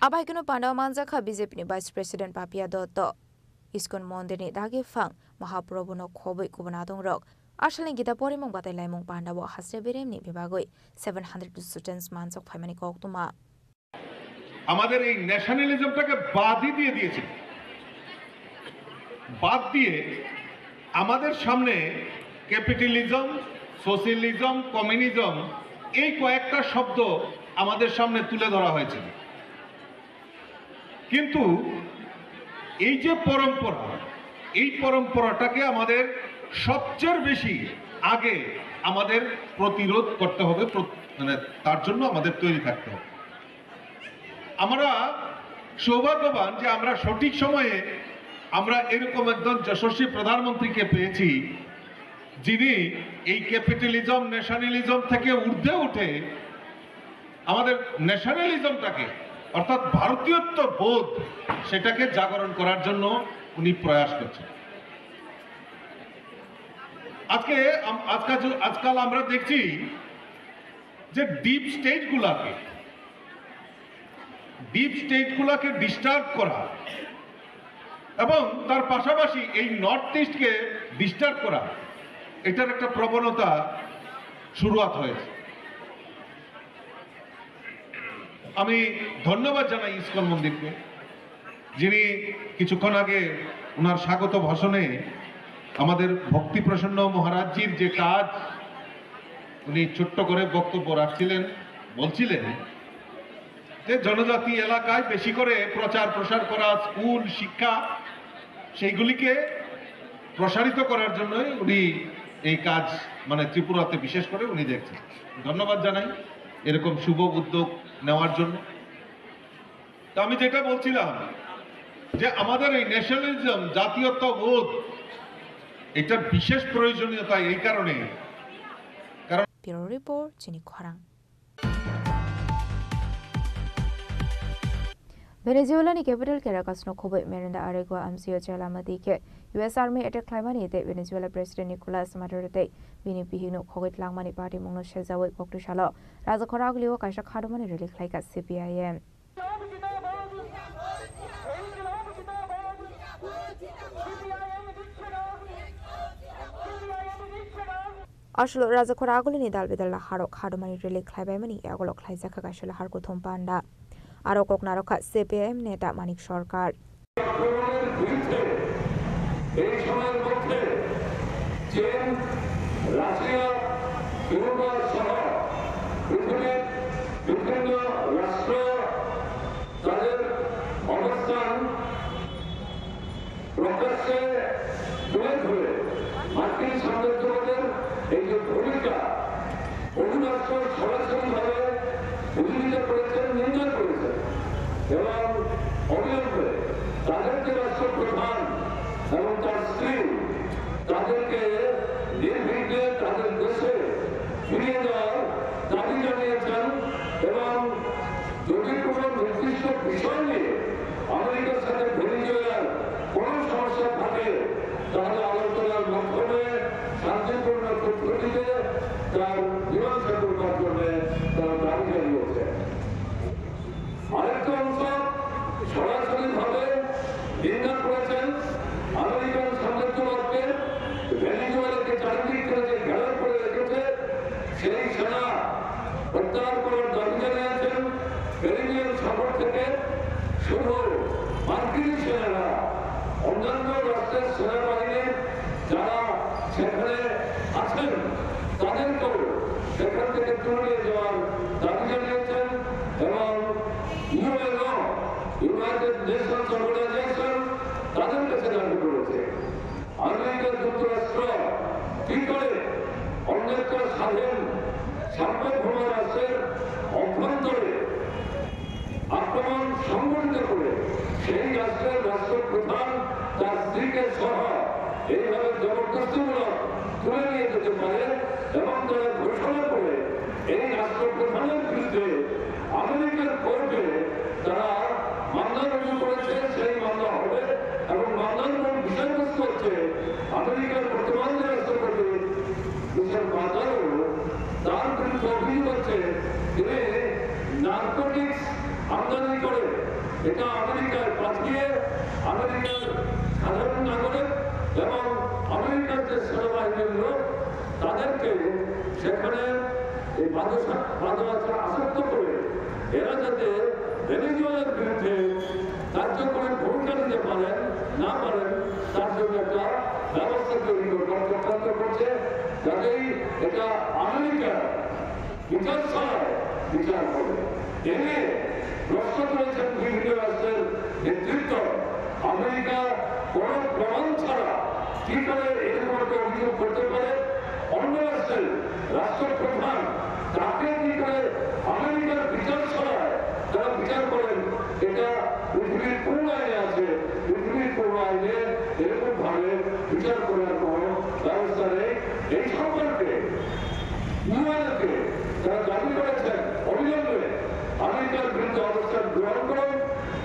abai kono pandav manjakha BJP ni vice president papia dotto iskon mondir ni dagi phang mahaprabhu no khoboi kubana dongrok Ashalin kita porimung batailai mung pandavo hasre berem ni bibagoi 700 students mansok phaimani koktuma আমাদের এই ন্যাশনালিজমটাকে বাদই দিয়ে দিয়েছে বাদ দিয়ে আমাদের সামনে capitalism socialism communism এই কয়েকটা শব্দ আমাদের সামনে তুলে ধরা হয়েছে কিন্তু এই যে পরম্পরা এই পরম্পরাটাকে আমাদের সবচেয়ে বেশি আগে আমাদের প্রতিরোধ করতে হবে মানে তার জন্য আমাদের তৈরি থাকতে হবে আমরা সৌভাগ্যবান যে আমরা সঠিক সময়ে আমরা এরকম একজন যশস্বী প্রধানমন্ত্রীকে পেয়েছি যিনি এই ক্যাপিটালিজম ন্যাশনালিজম থেকে ঊর্ধ্বে উঠে আমাদের ন্যাশনালিজমটাকে অর্থাৎ ভারতীয়ত্ব বোধ সেটাকে জাগরণ করার জন্য উনি প্রয়াস করছেন আজকাল আমরা দেখছি যে ডিপ স্টেটগুলোকে ডিস্টার্ব করা এবং তার পাশাপাশি এই নর্থ ইস্টকে ডিস্টার্ব করা এটার একটা প্রবণতা শুরুয়াত হয়েছে আমি ধন্যবাদ জানাই ইসকন মন্দিরকে যিনি কিছুক্ষণ আগে ওনার স্বাগত ভাষণে আমাদের ভক্তি প্রসন্ন মহারাজজির যে কাজ উনি ছোট্ট করে বক্তব্য রাখছিলেন বলছিলেন যে জনজাতি এলাকায় বেশি করে প্রচার প্রসার করা স্কুল শিক্ষা সেইগুলিকে প্রসারিত করার জন্যই উনি এই কাজ মানে ত্রিপুরাতে বিশেষ করে উনি দেখছেন ধন্যবাদ জানাই এরকম শুভ উদ্যোগ নেওয়ার জন্য তো আমি যেটা বলছিলাম যে আমাদের এই ন্যাশনালিজম জাতীয়তাবোধ এটা বিশেষ প্রয়োজনীয়তা এই কারণে কারণ ব্যুরো রিপোর্ট চিনি খরাং Venezuela-ni capital Caracas-no khoboi Miranda Aregua Amcio Chalamadi-ke US Army attack claimani-te Venezuela President Nicolas Maduro-te bini pihino khogit langmani party mongno shezawoi koktushalo Rajakhoragulio kaisa khadumani rally khlaika CPIM Ashlo Rajakhoragulini dalbedal haro khadumani rally khlaibaimani agolo khlaijaka kaisala harko thompanda আরো কোকনারকা CPM নেতা মানিক সরকার এই সময়ের মধ্যে চীন Russia Europe সহ পৃথিবীর বিভিন্ন রাষ্ট্র তাদের অবস্থান প্রকাশ্যে তুলে ধরে মার্কিন সাম্রাজ্যবাদের এই যে ভূমিকা অভিনষ্ট সরাসরিভাবে বিরোধিতা করেছেন নিন্দা করেছেন এবং অবিলম্বে তাদের যে রাষ্ট্রপ্রধান এবং তার স্ত্রী তাদেরকে নির্বিঘ্নে তাদের দেশে ফিরিয়ে দেওয়ার দাবি জানিয়েছেন এবং যদি কোনো নির্দিষ্ট বিষয় নিয়ে আমেরিকার সাথে ভেনেজুয়েলার কোনো সমস্যা থাকে তাহলে আলোচনার মাধ্যমে শান্তিপূর্ণ পদ্ধতিতে তার মীমাংসা করবার জন্য তারা দাবি জানিয়েছে আরেকটা অংশ সরাসরিভাবে নিন্দা করেছেন আমেরিকান সাম্রাজ্যবাদকে ভেনেজুয়েলাকে চারিদিক থেকে যে ঘেরাও করে রেখেছে সেই সেনা প্রত্যাহার করার দাবি জানিয়েছেন ক্যারিবিয়ান সাগর থেকে শুধু মার্কিন সেনারা অন্যান্য রাষ্ট্রের সেনাবাহিনী যারা সেখানে আছেন তাদেরকেও সেখান থেকে তুলে নিয়ে যাওয়ার দাবি জানিয়েছেন এবং ইউএনও ইউনাইটেড নেশনস অর্গানাইজেশন তাদের কাছে দাবি করেছে আমেরিকা যুক্তরাষ্ট্র কি করে অন্য একটা স্বাধীন সার্বভৌম রাষ্ট্রের অভ্যন্তরে আক্রমণ সংগঠিত করে সেই রাষ্ট্রের রাষ্ট্রপ্রধান তার স্ত্রীকে সহ এইভাবে জবরদস্তিমূলক তুলে নিয়ে যেতে পারে এবং তারা ঘোষণা করে এই রাষ্ট্রপ্রধানের বিরুদ্ধে আমেরিকার কোর্টে তারা মামলা রুজু করেছে সেই মামলা হবে এবং মামলার মূল বিষয়বস্তু হচ্ছে আমেরিকার বর্তমান যে রাষ্ট্রপতি মিস্টার মাদারো তার বিরুদ্ধে অভিযোগ হচ্ছে তিনি নার্কোটিক্স আমদানি করে এটা আমেরিকায় পাঠিয়ে আমেরিকার সাধারণ নাগরিক এবং আমেরিকার যে সেনাবাহিনীর লোক তাদেরকে সেখানে এই বাদশা আসক্ত করে এরা যাতে ভেনেজুয়েলার বিরুদ্ধে কার্যকরী ভূমিকা নিতে পারেন না পারেন তার জন্য একটা ব্যবস্থা তৈরি করবার চক্রান্ত করছে যাতেই এটা আমেরিকার বিচার ছাড়াই বিচার হবে এনে প্রশ্ন করেছেন বিভিন্ন রাষ্ট্রের নেতৃত্ব আমেরিকা কোন প্রমাণ ছাড়া কি করে এরকম একটা অভিযোগ করতে পারে অন্য রাষ্ট্রের রাষ্ট্রপ্রধান তাকে কি করে আমেরিকার বিচার ছাড়ায় যারা বিচার করেন এটা পৃথিবীর কোন আইনে আছে পৃথিবীর কোন আইনে এরকম ভাবে বিচার করার কোন ব্যবস্থা নেই এই সম্পর্কে ইউএনকে তারা দাবি করেছেন অবিলম্বে আমেরিকার বিরুদ্ধে অবস্থান গ্রহণ করুন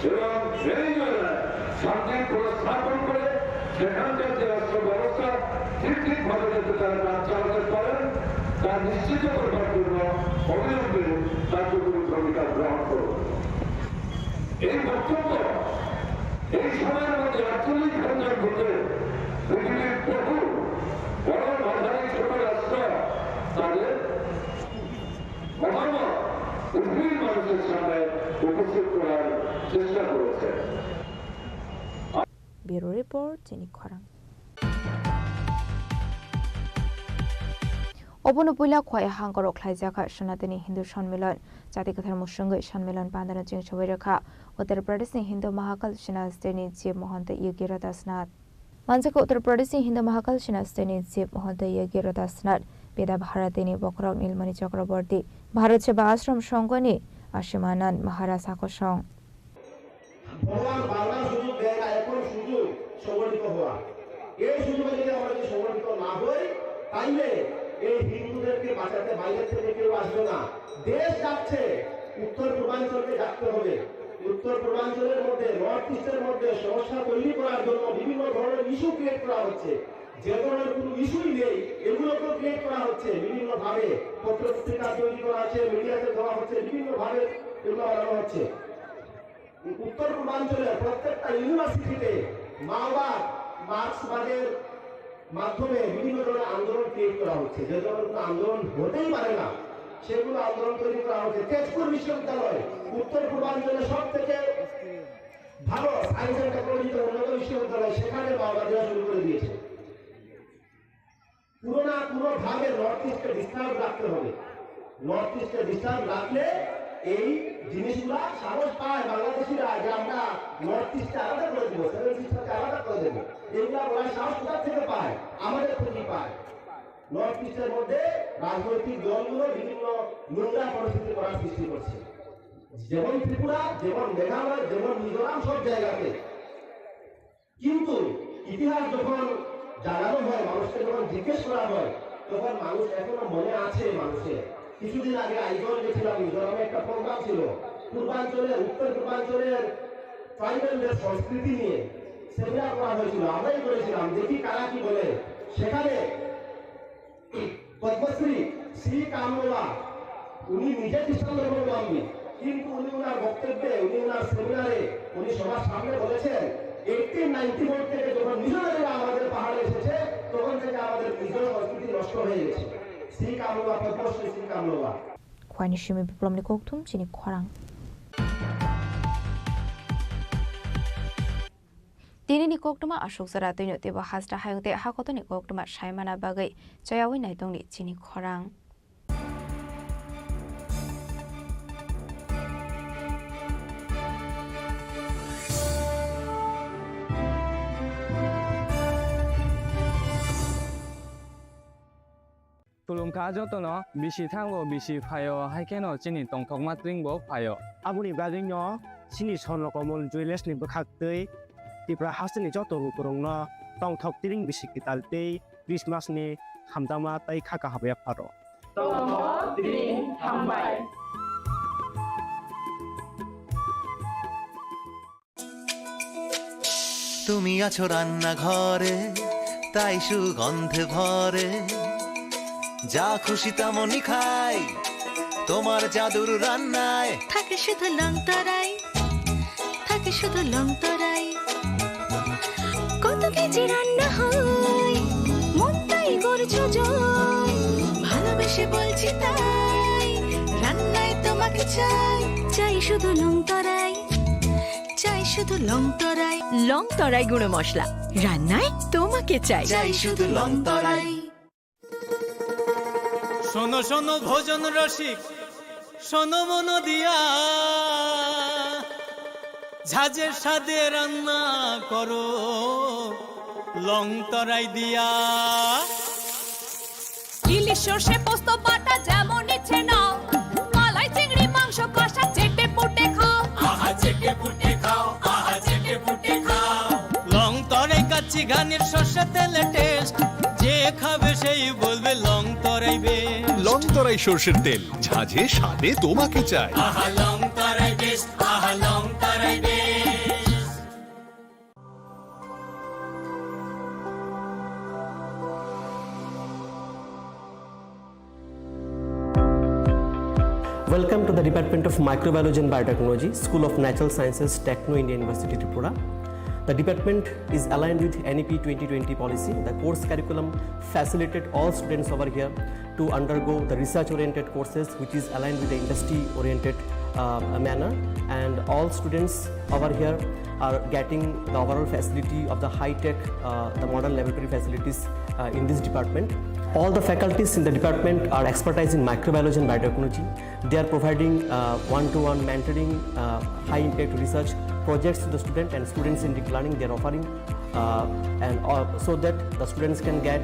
এবং ভেনেজুয়েলায় শান্তি পুনঃস্থাপন করে সেখানকার যে রাষ্ট্র ব্যবস্থা ঠিকভাবে যাতে তারা কাজ চালাতে পারেন তা নিশ্চিত করবার জন্য অবিলম্বে কার্যকরী ভূমিকা গ্রহণ করুন এই বক্তব্য এই সময়ের মধ্যে 48 ঘন্টার ভিতরে পৃথিবীর বহু বড় মাঝারি ছোট রাষ্ট্র তাদের মতামত পৃথিবীর মানুষের সামনে উপস্থিত করার চেষ্টা করেছে ব্যুরো রিপোর্ট চিনি খরাং অবনপইলা খয় হাঙ্গর খ্লাইজাখা সনাতনী হিন্দু সম্মেলন জাতিকথার মুসঙ্গে সম্মেলন পান্দানো চিং সবাই রেখা উত্তর প্রদেশে হিন্দু মহাকাল সেনাস্তেনী চিফ মহন্ত যোগী দাসনাথ মানসিক উত্তর প্রদেশে হিন্দু মহাকাল সেনাস্তেনী চিফ মহন্ত যোগী দাসনাথ বেদা ভারতেনী বকরক নীলমণি চক্রবর্তী ভারত সেবা আশ্রম সংঘনী আশিমানন্দ মহারাজ আকর্ষণ ভগবান বারবার সুযোগ দেয় না এখন সুযোগ সংগঠিত হওয়া এই সুযোগে যদি আমরা যদি সংগঠিত না হই তাইলে এই হিন্দুদেরকে বাঁচাতে বাইরে থেকে কেউ আসবে না দেশ যাচ্ছে উত্তর পূর্বাঞ্চলকে ডাকতে হবে উত্তর পূর্বাঞ্চলের মধ্যে নর্থ ইস্টের মধ্যে সমস্যা তৈরি করার জন্য বিভিন্ন ধরনের ইস্যু ক্রিয়েট করা হচ্ছে। যে ধরনের কোনো ইস্যুই নেই এগুলোকেও ক্রিয়েট করা হচ্ছে বিভিন্ন ভাবে, পত্রপত্রিকা তৈরি করা হচ্ছে, মিডিয়াতে দেওয়া হচ্ছে, বিভিন্ন ভাবে এগুলো বানানো হচ্ছে। উত্তর পূর্বাঞ্চলের প্রত্যেকটা ইউনিভার্সিটিতে মাওবাদ মার্ক্সবাদের মাধ্যমে বিভিন্ন ধরনের আন্দোলন ক্রিয়েট করা হচ্ছে। যে ধরনের কোনো আন্দোলন হতেই পারে না সেগুলো আন্দোলন তৈরি করা হচ্ছে। তেজপুর বিশ্ববিদ্যালয় উত্তর পূর্বাঞ্চলের সব থেকে ভালো সায়েন্স এন্ড টেকনোলজিতে উন্নত বিশ্ববিদ্যালয়, সেখানে মাওবাদীরা শুরু করে দিয়েছে। পুরো না পুরো ভাবে নর্থ ইস্টকে ডিস্টার্ব রাখতে হবে। নর্থ ইস্টকে ডিস্টার্ব রাখলে এই জিনিসগুলা সাহস পায় বাংলাদেশিরা যে আমরা নর্থ ইস্টকে আলাদা করে দেবো, সেভেন সিস্টারকে আলাদা করে দেবো। এইগুলা বলার সাহস কোথা থেকে পায়? আমাদের থেকেই পায়। নর্থ ইস্টের মধ্যে রাজনৈতিক দলগুলো বিভিন্ন নোংরা পরিস্থিতি করার সৃষ্টি করছে, যেমন ত্রিপুরা, যেমন মেঘালয়, যেমন মিজোরাম, সব জায়গাতে। কিন্তু ইতিহাস যখন জানানো হয়, মানুষকে যখন জিজ্ঞেস করা হয়, তখন মানুষ এখনো মনে আছে মানুষের। কিছুদিন আগে আইজল গেছিলাম, মিজোরামে একটা প্রোগ্রাম ছিল পূর্বাঞ্চলের, উত্তর পূর্বাঞ্চলের ট্রাইবেলদের সংস্কৃতি নিয়ে সেমিনার করা হয়েছিল, আমরাই করেছিলাম, দেখি কারা কি বলে। সেখানে পদ্মশ্রী শ্রী কামলা, উনি নিজে খ্রিস্টান ধর্মাবলম্বী, কিন্তু উনি ওনার বক্তব্যে, উনি ওনার সেমিনারে, উনি সবার সামনে বলেছেন 1891 থেকে যখন মিশনারিরা আমাদের পাহাড়ে এসেছে তখন থেকে আমাদের নিজের সংস্কৃতি নষ্ট হয়ে গেছে। শ্রী কামলা, পদ্মশ্রী শ্রী কামলা। খোয়ানি সিমি বিপ্লবনি কোকতুম চিনি খরাং। Dinini koktuma ashok sara toino teba hasta hayongte hakotoni koktuma shaimana bagai chayawi naitongni chini khorang. Tulungka jotono bisi thango bisi phayo haikeno chini tongthokma tringbo phayo. Abuni gajingno chini sonno komol juiles ni bkhaktei Tipra hasni joto rukurungno tongthok tiring bisi kitaltei Christmas ni hamdama tai khaka habya pharo. Tongthok tiring hambai. তুমি আছো রান্না ঘরে তাই সুগন্ধে ভরে যা খুশি তেমনই খাই তোমার জাদুর রান্নায় থাকে শুধু লংতরাই থাকে শুধু লংতরাই কত কেজি রান্না হয় মন তাই করছো জয় ভালোবেসে বলছি তাই রান্নায় তোমাকে চাই চাই শুধু লংতরাই চাই শুধু লংতরাই লংতরাই গুঁড়ো মশলা রান্নায় তোমাকে চাই চাই শুধু লংতরাই। শোনো শোনো ভোজন রসিক শোনো মন দিয়া ঝাঁঝের স্বাদে রান্না করো লং তরাই দিয়া ইলিশ সর্ষে পোস্ত বাটা যেমন ইচ্ছে নাও মালাই চিংড়ি মাংস কষা চেটে পুটে খাও আহা চেটে পুটে খাও আহা চেটে পুটে খাও লং তরাই কাচ্চি ঘানির সর্ষে তেলে টেস্ট যে খাবে সেই বলবে লং তরাই বেশ লং তরাই সর্ষের তেল ঝাঁঝে স্বাদে তোমাকে চাই আহা লং তরাই বেশ আহা লং তরাই বেশ। Welcome to the Department of Microbiology and Biotechnology, School of Natural Sciences, Techno India University, Tripura. The department is aligned with NEP 2020 policy. The course curriculum facilitated all students over here to undergo the research-oriented courses, which is aligned with the industry-oriented manner. And all students over here are getting the overall facility of the high-tech, the modern laboratory facilities in this department. All the faculties in the department are expertise in microbiology and biotechnology. They are providing one-to-one mentoring, high-impact research projects to the student, and students in deep learning they are offering, so that the students can get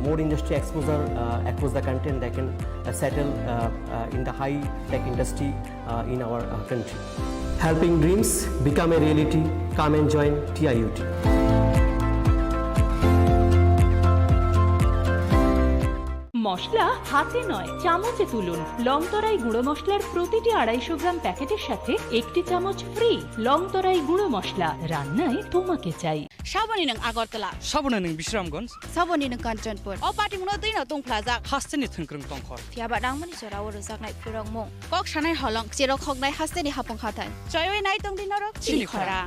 more industry exposure across the country, and they can settle in the high-tech industry in our country. Helping dreams become a reality. Come and join TIUT. মশলা হাতে নয় চামচে তুলুন। লংতরাই গুঁড়ো মশলার প্রতিটি 250 গ্রাম প্যাকেটের সাথে 1টি চামচ ফ্রি। লংতরাই গুঁড়ো মশলা, রান্নায় তোমাকে চাই। সাবনি নং আগরতলা, সাবনা नों बिश्रामगंज, साबनि नों काञ्चनपुर, अ पार्टी मुनो दैनो दंफ्लाजाक, हास्टेनि थोंख्रों तंखर, फियाबा दांमनि सराव रोजाकनाय फुरंमु, कक सानाय हलं, जेराव खगनाय हास्टेनि हाफं खाथाय, जयवे नाय तंदिनरक चिनिखरा।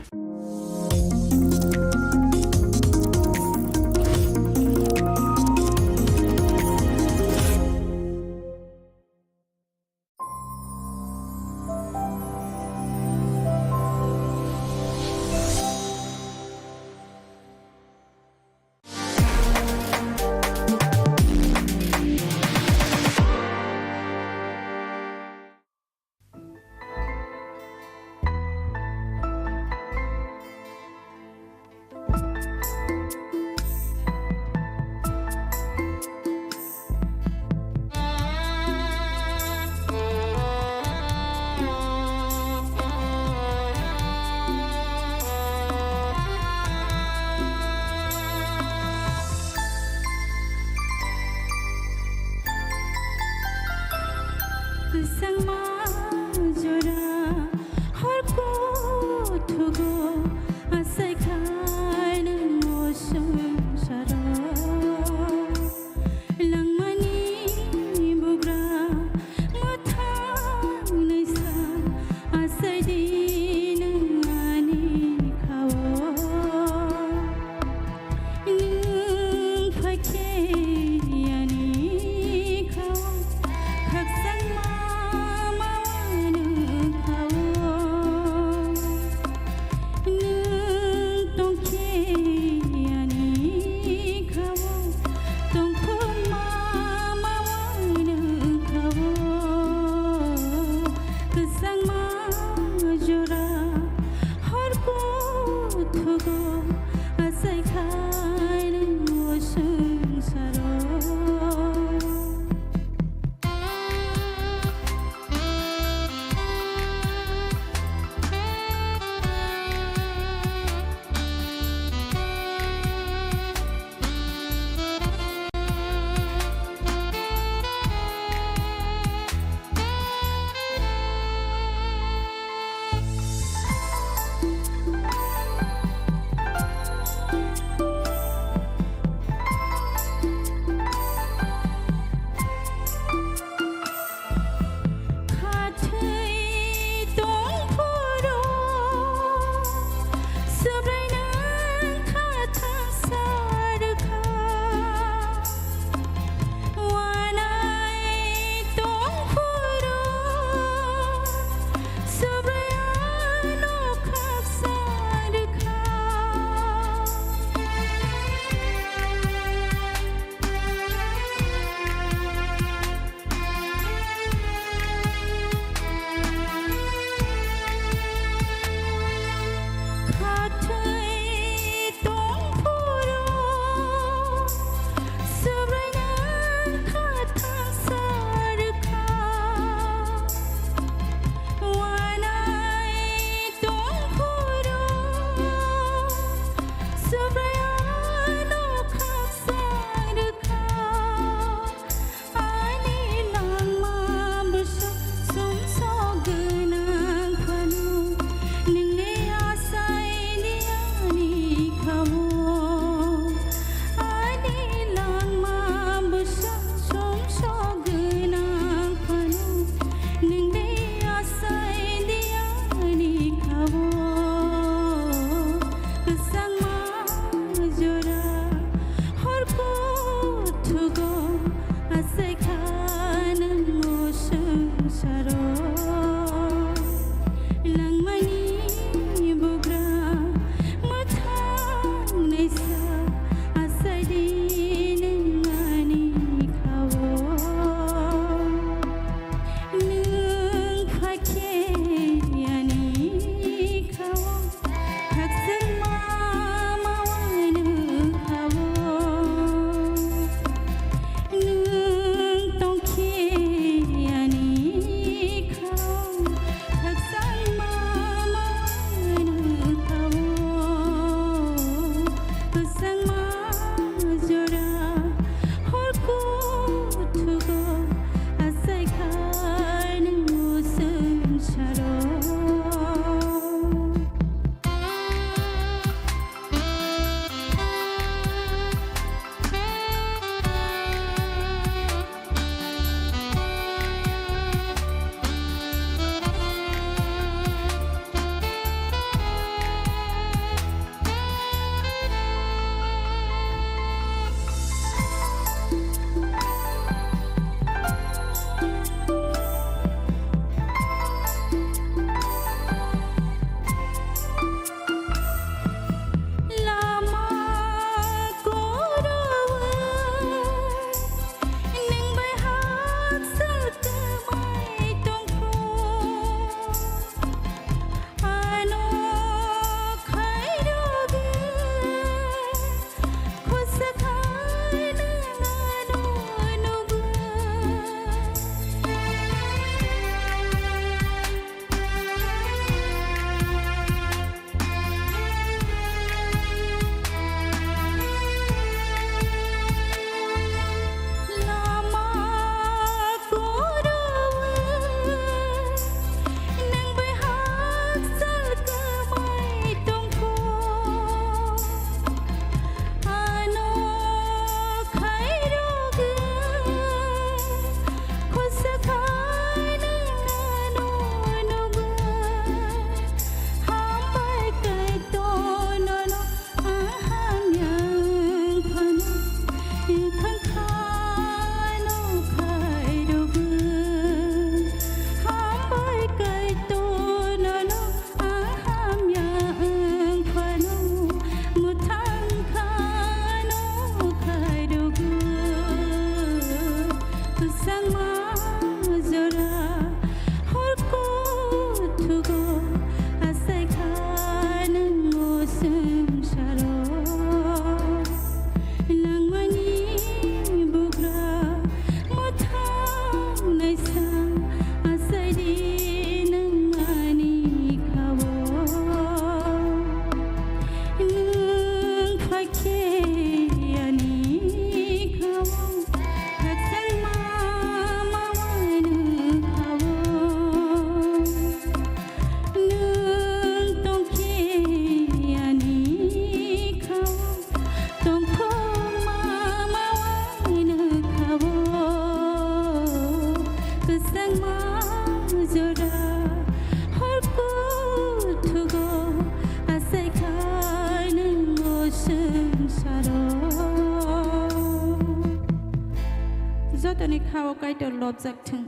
Zotani kawo kaito lobzak thung.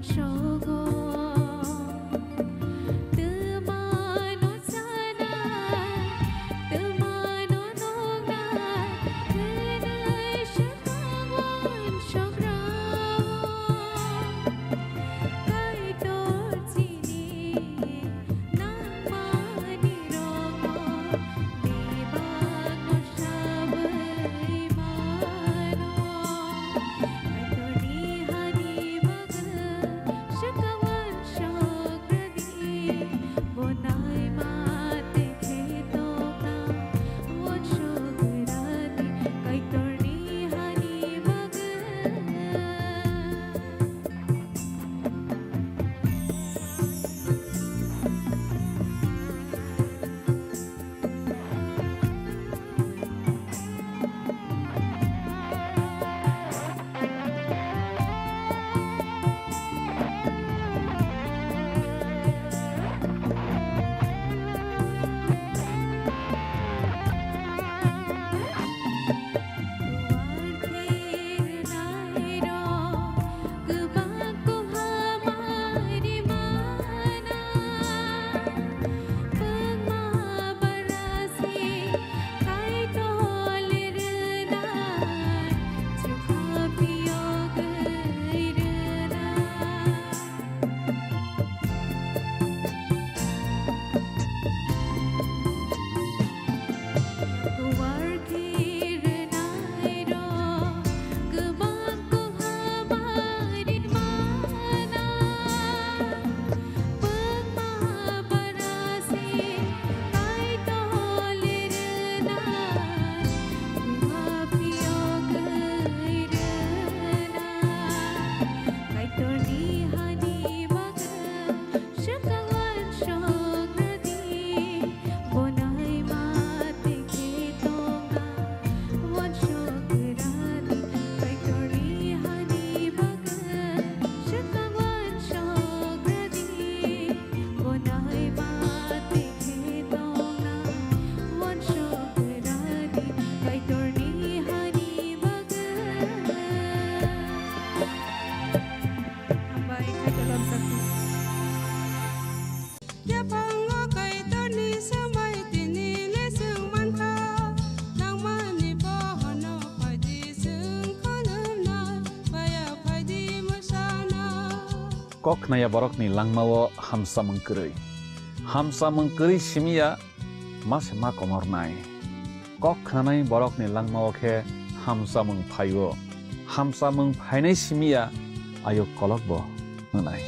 Show kok naya borok ni langmawo hamsa mengkeri simia mas ma komor nai kok nanai borok ni langmawo ke hamsa mengphainai simia ayo kolok bo nai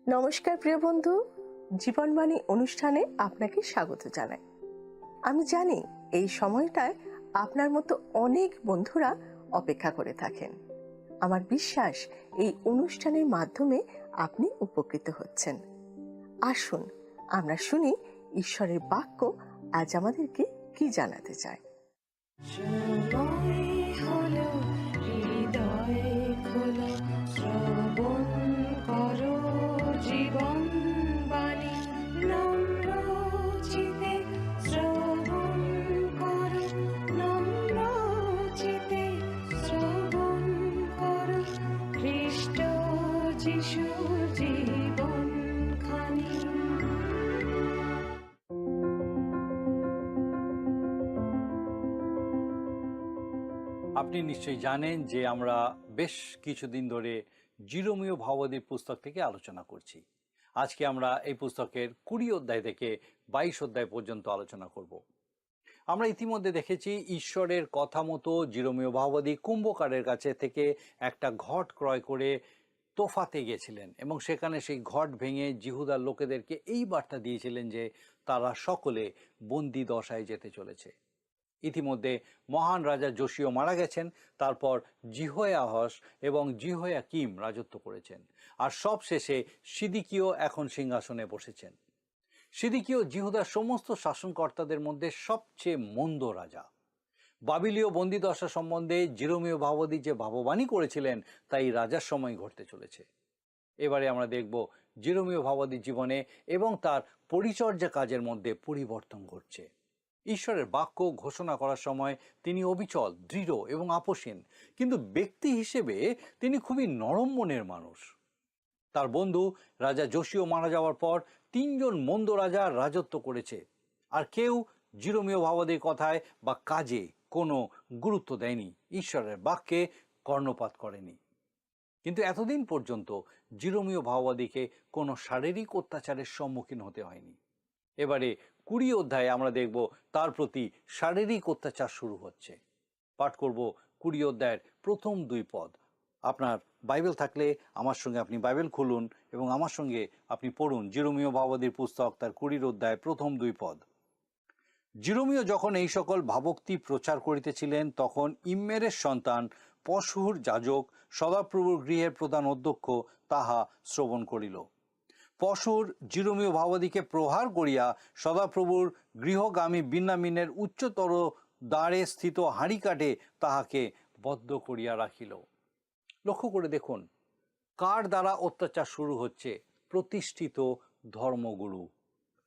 নমস্কার প্রিয় বন্ধু, জীবনবাণী অনুষ্ঠানে আপনাকে স্বাগত জানাই। আমি জানি এই সময়টায় আপনার মতো অনেক বন্ধুরা অপেক্ষা করে থাকেন। আমার বিশ্বাস এই অনুষ্ঠানের মাধ্যমে আপনি উপকৃত হচ্ছেন। আসুন আমরা শুনি ঈশ্বরের বাক্য আজ আমাদেরকে কি জানাতে চায়। আপনি নিশ্চয়ই জানেন যে আমরা বেশ কিছুদিন ধরে জিরোমীয় ভাবাদির পুস্তক থেকে আলোচনা করছি। আজকে আমরা এই পুস্তকের 20 অধ্যায় থেকে 22 অধ্যায় পর্যন্ত আলোচনা করব। আমরা ইতিমধ্যে দেখেছি ঈশ্বরের কথা মতো জিরোমীয় ভাবাদি কুম্ভকারের কাছে থেকে একটা ঘট ক্রয় করে তোফাতে গিয়েছিলেন এবং সেখানে সেই ঘট ভেঙে জিহুদার লোকেদেরকে এই বার্তা দিয়েছিলেন যে তারা সকলে বন্দি দশায় যেতে চলেছে। ইতিমধ্যে মহান রাজা যোশীয় মারা গেছেন, তারপর জিহোয়াহস এবং জিহোয়াকিম রাজত্ব করেছেন, আর সব শেষে সিদিকীয় এখন সিংহাসনে বসেছেন। সিদিকীয় জিহুদার সমস্ত শাসনকর্তাদের মধ্যে সবচেয়ে মন্দ রাজা। বাবিলীয় বন্দিদশা সম্বন্ধে জিরোমীয় ভাবাদি যে ভাববাণী করেছিলেন তাই রাজার সময় ঘটতে চলেছে। এবারে আমরা দেখব জিরোমীয় ভাবাদির জীবনে এবং তার পরিচর্যা কাজের মধ্যে পরিবর্তন ঘটছে। ঈশ্বরের বাক্য ঘোষণা করার সময় তিনি অবিচল, দৃঢ় এবং আপোষহীন, কিন্তু ব্যক্তি হিসেবে তিনি খুবই নরম মনের মানুষ। তার বন্ধু রাজা যোশীয় মারা যাওয়ার পর 3 জন মন্দ রাজা রাজত্ব করেছে, আর কেউ জিরোমীয় ভাবাদির কথায় বা কাজে কোনো গুরুত্ব দেয়নি, ঈশ্বরের বাক্যে কর্ণপাত করেনি। কিন্তু এতদিন পর্যন্ত জিরোমীয় ভাবাদিকে কোনো শারীরিক অত্যাচারের সম্মুখীন হতে হয়নি। এবারে 20 অধ্যায়ে আমরা দেখব তার প্রতি শারীরিক অত্যাচার শুরু হচ্ছে। পাঠ করব 20 অধ্যায়ের প্রথম 2 পদ। আপনার বাইবেল থাকলে আমার সঙ্গে আপনি বাইবেল খুলুন এবং আমার সঙ্গে আপনি পড়ুন জিরোমীয় ভাবাদির পুস্তক তার 20 অধ্যায় প্রথম 2 পদ। জিরোমীয় যখন এই সকল ভাবোক্তি প্রচার করিতেছিলেন তখন ইম্মেরের সন্তান পশুর যাজক সদাপ্রভুর গৃহের প্রধান অধ্যক্ষ তাহা শ্রবণ করিল। পশুর জিরোমীয় ভাবাদিকে প্রহার করিয়া সদাপ্রভুর গৃহগামী বিন্যামিনের উচ্চতর দ্বারে স্থিত হাঁড়িকাঠে তাহাকে বদ্ধ করিয়া রাখিল। লক্ষ্য করে দেখুন কার দ্বারা অত্যাচার শুরু হচ্ছে? প্রতিষ্ঠিত ধর্মগুরু।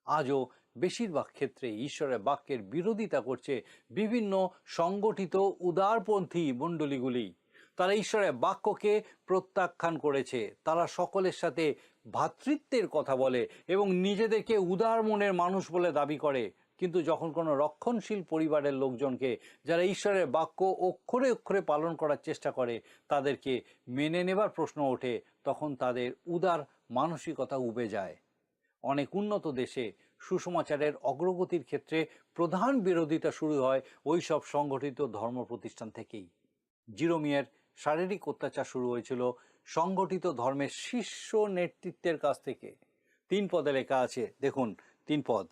আজও বেশিরভাগ ক্ষেত্রে ঈশ্বরের বাক্যের বিরোধিতা করছে বিভিন্ন সংগঠিত উদারপন্থী মণ্ডলীগুলি। তারা ঈশ্বরের বাক্যকে প্রত্যাখ্যান করেছে। তারা সকলের সাথে ভ্রাতৃত্বের কথা বলে এবং নিজেদেরকে উদার মনের মানুষ বলে দাবি করে, কিন্তু যখন কোনো রক্ষণশীল পরিবারের লোকজনকে যারা ঈশ্বরের বাক্য অক্ষরে অক্ষরে পালন করার চেষ্টা করে তাদেরকে মেনে নেবার প্রশ্ন ওঠে, তখন তাদের উদার মানসিকতা উবে যায়। অনেক উন্নত দেশে সুসমাচারের অগ্রগতির ক্ষেত্রে প্রধান বিরোধিতা শুরু হয় ওই সব সংগঠিত ধর্ম প্রতিষ্ঠান থেকেই। জিরোমিয়ের শারীরিক অত্যাচার শুরু হয়েছিল সংগঠিত ধর্মের শীর্ষ নেতৃত্বের কাছ থেকে। 3 পদে লেখা আছে, দেখুন 3 পদ।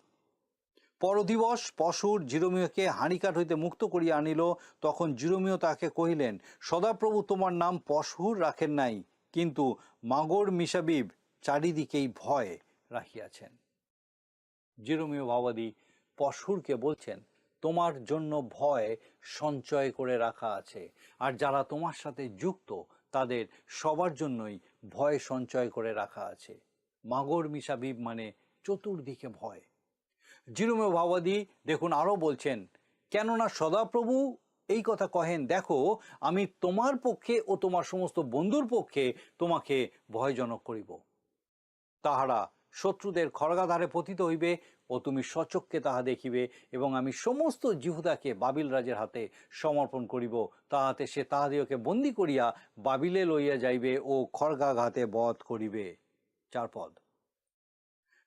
পরদিবস পশুর জিরোমিওকে হাঁড়িকাঠ হইতে মুক্ত করিয়া আনিল। তখন জিরোমিও তাকে কহিলেন, সদাপ্রভু তোমার নাম পশুর রাখেন নাই, কিন্তু মাগর মিশাবিব চারিদিকেই ভয় রাখিয়াছেন। জিরোমিও ভাবাদী পশুরকে বলছেন, তোমার জন্য ভয় সঞ্চয় করে রাখা আছে, আর যারা তোমার সাথে যুক্ত তাদের সবার জন্যই ভয় সঞ্চয় করে রাখা আছে। মাগর মিশাবিব মানে চতুর্দিকে ভয়। জিরোমিও ভাবাদী দেখুন আরো বলছেন, কেননা সদাপ্রভু এই কথা কহেন, দেখো আমি তোমার পক্ষে ও তোমার সমস্ত বন্ধুর পক্ষে তোমাকে ভয়জনক করিব। তাহারা শত্রুদের খড়গাধারে পতিত হইবে ও তুমি সচক্ষে তাহা দেখিবে, এবং আমি সমস্ত জিহুদাকে বাবিল রাজের হাতে সমর্পণ করিব, তাহাতে সে তাহাদিওকে বন্দী করিয়া বাবিলে লইয়া যাইবে ও খড়গাঘাতে বধ করিবে। 4 পদ।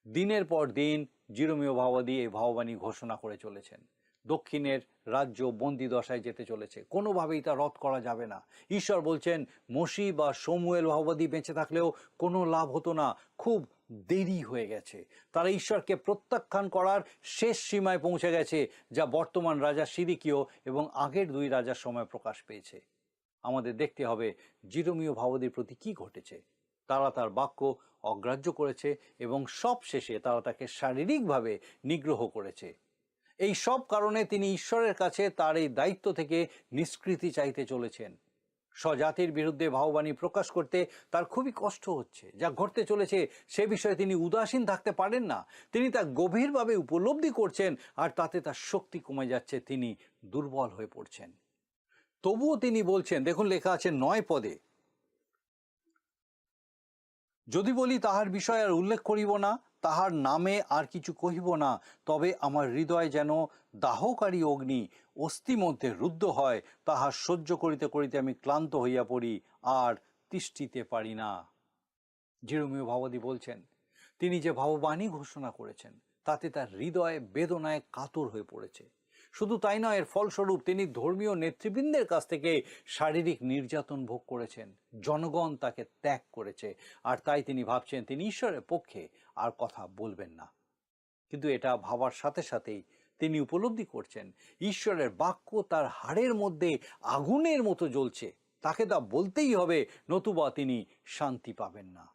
দিনের পর দিন জিরোমিও ভাবাদী এই ভাববাণী ঘোষণা করে চলেছেন। দক্ষিণের রাজ্য বন্দী দশায় যেতে চলেছে, কোনোভাবেই তা রদ করা যাবে না। ঈশ্বর বলছেন, মসি বা শমুয়েল ভাবাদী বেঁচে থাকলেও কোনো লাভ হতো না, খুব দেরি হয়ে গেছে। তারা ঈশ্বরকে প্রত্যাখ্যান করার শেষ সীমায় পৌঁছে গেছে, যা বর্তমান রাজা সিদিকিও এবং আগের 2 রাজার সময় প্রকাশ পেয়েছে। আমাদের দেখতে হবে জিরোমিও ভাবাদীর প্রতি কি ঘটেছে। তারা তার বাক্য অগ্রাহ্য করেছে এবং সব শেষে তারা তাকে শারীরিকভাবে নিগ্রহ করেছে। এই সব কারণে তিনি ঈশ্বরের কাছে তার এই দায়িত্ব থেকে নিষ্কৃতি চাইতে চলেছেন। স্বজাতির বিরুদ্ধে ভাববাণী প্রকাশ করতে তার খুবই কষ্ট হচ্ছে। যা ঘটতে চলেছে সে বিষয়ে তিনি উদাসীন থাকতে পারেন না। তিনি তা গভীরভাবে উপলব্ধি করছেন, আর তাতে তার শক্তি কমে যাচ্ছে, তিনি দুর্বল হয়ে পড়ছেন। তবুও তিনি বলছেন, দেখুন লেখা আছে 9 পদে, যদি বলি তাহার বিষয় আর উল্লেখ করিব না, তাহার নামে আর কিছু কহিব না, তবে আমার হৃদয় যেন দাহকারী অগ্নি অস্থি মধ্যে রুদ্ধ হয়, তাহা সহ্য করিতে করিতে আমি ক্লান্ত হইয়া পড়ি, আর তিষ্ঠিতে পারি না। জিরোমিও ভাবাদী বলছেন, তিনি যে ভাববাণী ঘোষণা করেছেন তাতে তার হৃদয় বেদনায় কাতর হয়ে পড়েছে। শুধু তাই নয়, এর ফলস্বরূপ তিনি ধর্মীয় নেতৃবৃন্দের কাছ থেকে শারীরিক নির্যাতন ভোগ করেছেন। জনগণ তাকে ত্যাগ করেছে, আর তাই তিনি ভাবছেন তিনি ঈশ্বরের পক্ষে আর কথা বলবেন না। কিন্তু এটা ভাবার সাথে সাথেই তিনি উপলব্ধি করছেন ঈশ্বরের বাক্য তার হাড়ের মধ্যে আগুনের মতো জ্বলছে, তাকে তা বলতেই হবে, নতুবা তিনি শান্তি পাবেন না।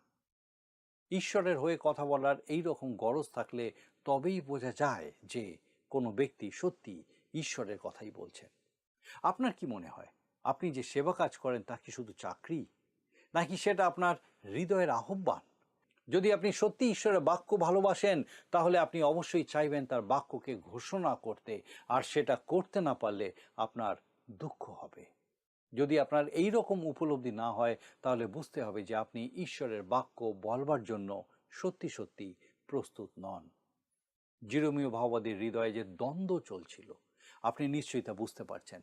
ঈশ্বরের হয়ে কথা বলার এই রকম গরজ থাকলে তবেই বোঝা যায় যে কোনো ব্যক্তি সত্যি ঈশ্বরের কথাই বলছেন। আপনার কি মনে হয়, আপনি যে সেবা কাজ করেন তা কি শুধু চাকরি, নাকি সেটা আপনার হৃদয়ের আহ্বান? যদি আপনি সত্যি ঈশ্বরের বাক্য ভালোবাসেন, তাহলে আপনি অবশ্যই চাইবেন তার বাক্যকে ঘোষণা করতে, আর সেটা করতে না পারলে আপনার দুঃখ হবে। যদি আপনার এই রকম উপলব্ধি না হয়, তাহলে বুঝতে হবে যে আপনি ঈশ্বরের বাক্য বলবার জন্য সত্যি সত্যি প্রস্তুত নন। জিরোমিও ভাবাদীর হৃদয়ে যে দ্বন্দ্ব চলছিল, আপনি নিশ্চয়ই তা বুঝতে পারছেন।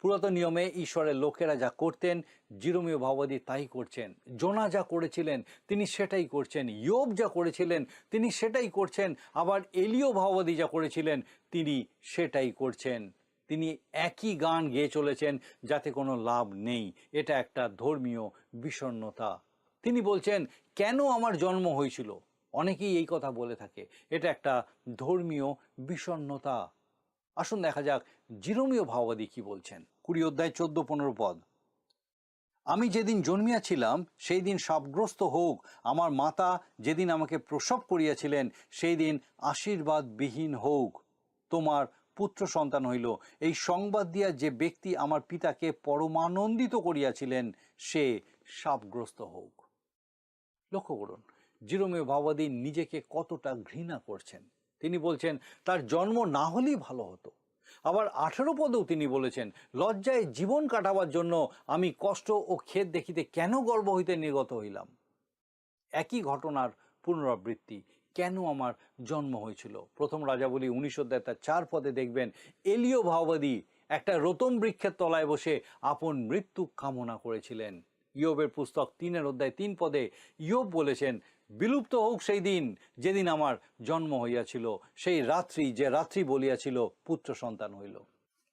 পুরাতন নিয়মে ঈশ্বরের লোকেরা যা করতেন, জিরোমিও ভাবাদী তাই করছেন। জোনা যা করেছিলেন তিনি সেটাই করছেন, ইয়োব যা করেছিলেন তিনি সেটাই করছেন, আবার এলিও ভাবাদী যা করেছিলেন তিনি সেটাই করছেন। তিনি একই গান গেয়ে চলেছেন যাতে কোনো লাভ নেই। এটা একটা ধর্মীয় বিষণ্ণতা। তিনি বলছেন, কেন আমার জন্ম হয়েছিল? অনেকেই এই কথা বলে থাকে, এটা একটা ধর্মীয় বিষণ্ণতা। আসুন দেখা যাক জিরোমিও ভাবাদী কি বলছেন। 20 অধ্যায় 14-15 পদ। আমি যেদিন জন্মিয়াছিলাম সেই দিন শাপগ্রস্ত হোক, আমার মাতা যেদিন আমাকে প্রসব করিয়াছিলেন সেই দিন আশীর্বাদবিহীন হোক। তোমার পুত্র সন্তান হইল, এই সংবাদ দিয়া যে ব্যক্তি আমার পিতাকে পরমানন্দিত করিয়াছিলেন সে শাপগ্রস্ত হোক। লক্ষ্য করুন জিরোমিও ভাবাদী নিজেকে কতটা ঘৃণা করছেন। তিনি বলছেন তার জন্ম না হলেই ভালো হতো। আবার 18 পদেও তিনি বলেছেন, লজ্জায় জীবন কাটাবার জন্য আমি কষ্ট ও খেদ দেখিতে কেন গর্ভ হইতে নির্গত হইলাম। একই ঘটনার পুনরাবৃত্তি, কেন আমার জন্ম হয়েছিল। প্রথম রাজাবলী 19 অধ্যায় 4 পদে দেখবেন এলিও ভাবাদী একটা রতম বৃক্ষের তলায় বসে আপন মৃত্যু কামনা করেছিলেন। ইয়োবের পুস্তক 3 অধ্যায় 3 পদে ইয়োব বলেছেন, বিলুপ্ত হোক সেই দিন যেদিন আমার জন্ম হইয়াছিল, সেই রাত্রি যে রাত্রি বলিয়াছিল পুত্র সন্তান হইল।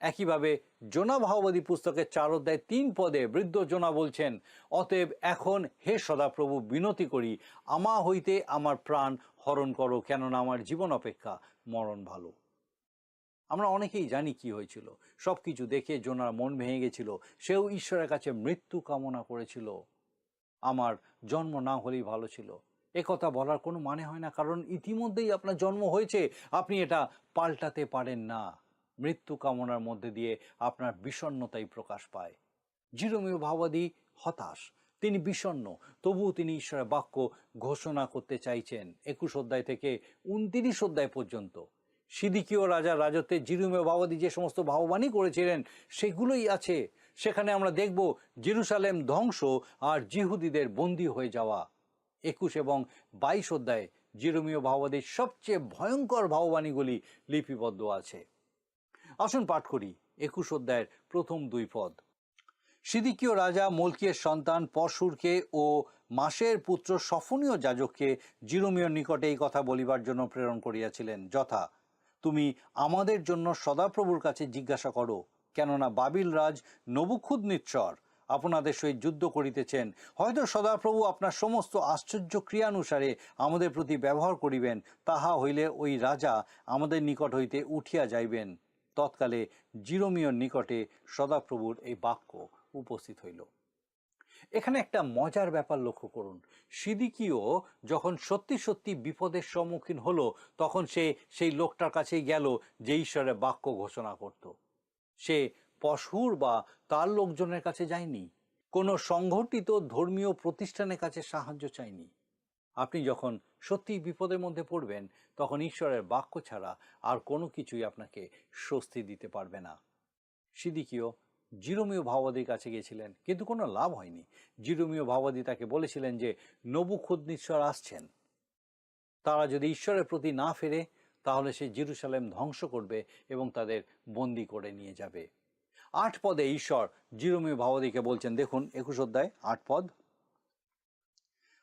একইভাবে জোনা ভাববাদী পুস্তকের 4 অধ্যায় 3 পদে বৃদ্ধ জোনা বলছেন, অতএব এখন হে সদাপ্রভু বিনতি করি, আমা হইতে আমার প্রাণ হরণ করো, কেননা আমার জীবন অপেক্ষা মরণ ভালো। আমরা অনেকেই জানি কি হয়েছিল। সব কিছু দেখে জোনার মন ভেঙে গেছিল। সেও ঈশ্বরের কাছে মৃত্যু কামনা করেছিল। আমার জন্ম না হলেই ভালো ছিল। একথা বলার কোনো মানে হয় না, কারণ ইতিমধ্যেই আপনার জন্ম হয়েছে, আপনি এটা পাল্টাতে পারেন না। মৃত্যু কামনার মধ্যে দিয়ে আপনার বিষণ্ণতাই প্রকাশ পায়। জিরোমীয় ভাববাদী হতাশ, তিনি বিষণ্ণ, তবুও তিনি ঈশ্বরের বাক্য ঘোষণা করতে চাইছেন। 21 অধ্যায় থেকে 29 অধ্যায় পর্যন্ত সিদিকীয় রাজার রাজত্বে জিরোমীয় ভাববাদী যে সমস্ত ভাববাণী করেছিলেন সেগুলোই আছে। সেখানে আমরা দেখব জেরুসালেম ধ্বংস আর জিহুদীদের বন্দী হয়ে যাওয়া। 21 এবং 22 অধ্যায়ে জিরোমীয় ভাববাদীর সবচেয়ে ভয়ঙ্কর ভাববাণীগুলি লিপিবদ্ধ আছে। আসুন পাঠ করি 21 অধ্যায়ের প্রথম 2 পদ। সিদিকীয় রাজা মলকিয়ের সন্তান পশুরকে ও মাসের পুত্র সফনীয় যাজককে জিরোমীয়র নিকটে এই কথা বলিবার জন্য প্রেরণ করিয়াছিলেন, যথা, তুমি আমাদের জন্য সদাপ্রভুর কাছে জিজ্ঞাসা করো, কেননা বাবিল রাজ নবুখুদনেচ্ছর আপনাদের সহিত যুদ্ধ করিতেছেন। হয়তো সদাপ্রভু আপনার সমস্ত আশ্চর্য ক্রিয়ানুসারে আমাদের প্রতি ব্যবহার করিবেন, তাহা হইলে ওই রাজা আমাদের নিকট হইতে উঠিয়া যাইবেন। তৎকালে জিরোমীয়র নিকটে সদাপ্রভুর এই বাক্য উপস্থিত হইল। এখানে একটা মজার ব্যাপার লক্ষ্য করুন। সিদিকীয় যখন সত্যি সত্যি বিপদের সম্মুখীন হলো, তখন সে সেই লোকটার কাছেই গেল যে ঈশ্বরের বাক্য ঘোষণা করত। সে পশুর বা তার লোকজনের কাছে যায়নি, কোনো সংগঠিত ধর্মীয় প্রতিষ্ঠানের কাছে সাহায্য চায়নি। আপনি যখন সত্যি বিপদের মধ্যে পড়বেন, তখন ঈশ্বরের বাক্য ছাড়া আর কোনো কিছুই আপনাকে স্বস্তি দিতে পারবে না। সিদিকীয় জিরোমীয় ভাববাদীর কাছে গিয়েছিলেন, কিন্তু কোনো লাভ হয়নি। জিরোমীয় ভাববাদী তাকে বলেছিলেন যে নবুখুদনেচ্ছর আসছেন, তারা যদি ঈশ্বরের প্রতি না ফেরে তাহলে সে জেরুসালেম ধ্বংস করবে এবং তাদের বন্দি করে নিয়ে যাবে। 8 পদে ঈশ্বর জিরোমীয় ভাববাদীকে বলছেন, দেখুন 21 অধ্যায় 8 পদ।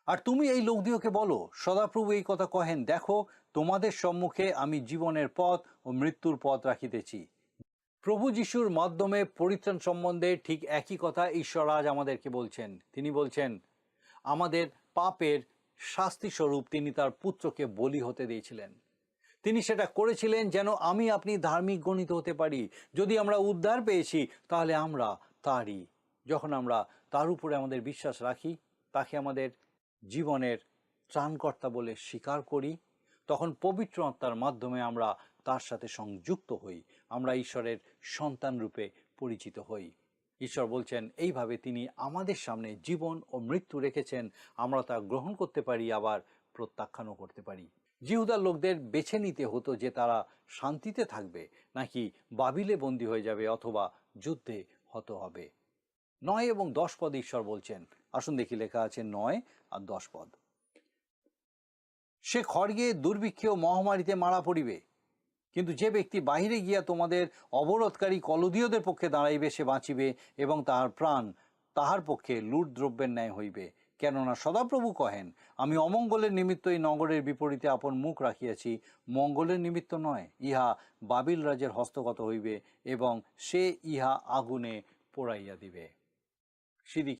আর তুমি এই লোকদিওকে বলো, সদাপ্রভু এই কথা কহেন, দেখো তোমাদের সম্মুখে আমি জীবনের পথ ও মৃত্যুর পথ রাখিতেছি। প্রভু যিশুর মাধ্যমে পরিত্রাণ সম্বন্ধে ঠিক একই কথা ঈশ্বর আজ আমাদেরকে বলছেন। তিনি বলছেন, আমাদের পাপের শাস্তি স্বরূপ তিনি তার পুত্রকে বলি হতে দিয়েছিলেন। তিনি সেটা করেছিলেন যেন আমি আপনি ধার্মিক গণিত হতে পারি। যদি আমরা উদ্ধার পেয়েছি তাহলে আমরা তারই। যখন আমরা তার উপরে আমাদের বিশ্বাস রাখি, তাকে আমাদের জীবনের ত্রাণকর্তা বলে স্বীকার করি, তখন পবিত্র আত্মার মাধ্যমে আমরা তার সাথে সংযুক্ত হই, আমরা ঈশ্বরের সন্তান রূপে পরিচিত হই। ঈশ্বর বলছেন এইভাবে তিনি আমাদের সামনে জীবন ও মৃত্যু রেখেছেন, আমরা তা গ্রহণ করতে পারি, আবার প্রত্যাখ্যানও করতে পারি। জিহুদার লোকদের বেছে নিতে হতো যে তারা শান্তিতে থাকবে নাকি বাবিলে বন্দী হয়ে যাবে অথবা যুদ্ধে হত হবে। 9 এবং 10 পদ ঈশ্বর বলছেন, আসুন দেখি লেখা আছে 9 আর 10 পদ। সে খড়গে দুর্ভিক্ষে ও মহামারীতে মারা পড়িবে, কিন্তু যে ব্যক্তি বাহিরে গিয়া তোমাদের অবরোধকারী কলদীয়দের পক্ষে দাঁড়াইবে সে বাঁচিবে এবং তাহার প্রাণ তাহার পক্ষে লুট দ্রব্যের ন্যায় হইবে। কেননা সদাপ্রভু কহেন, আমি অমঙ্গলের নিমিত্ত এই নগরের বিপরীতে আপন মুখ রাখিয়াছি, মঙ্গলের নিমিত্ত নয়। ইহা বাবিল রাজের হস্তগত হইবে এবং সে ইহা আগুনে পোড়াইয়া দিবে। সিদিক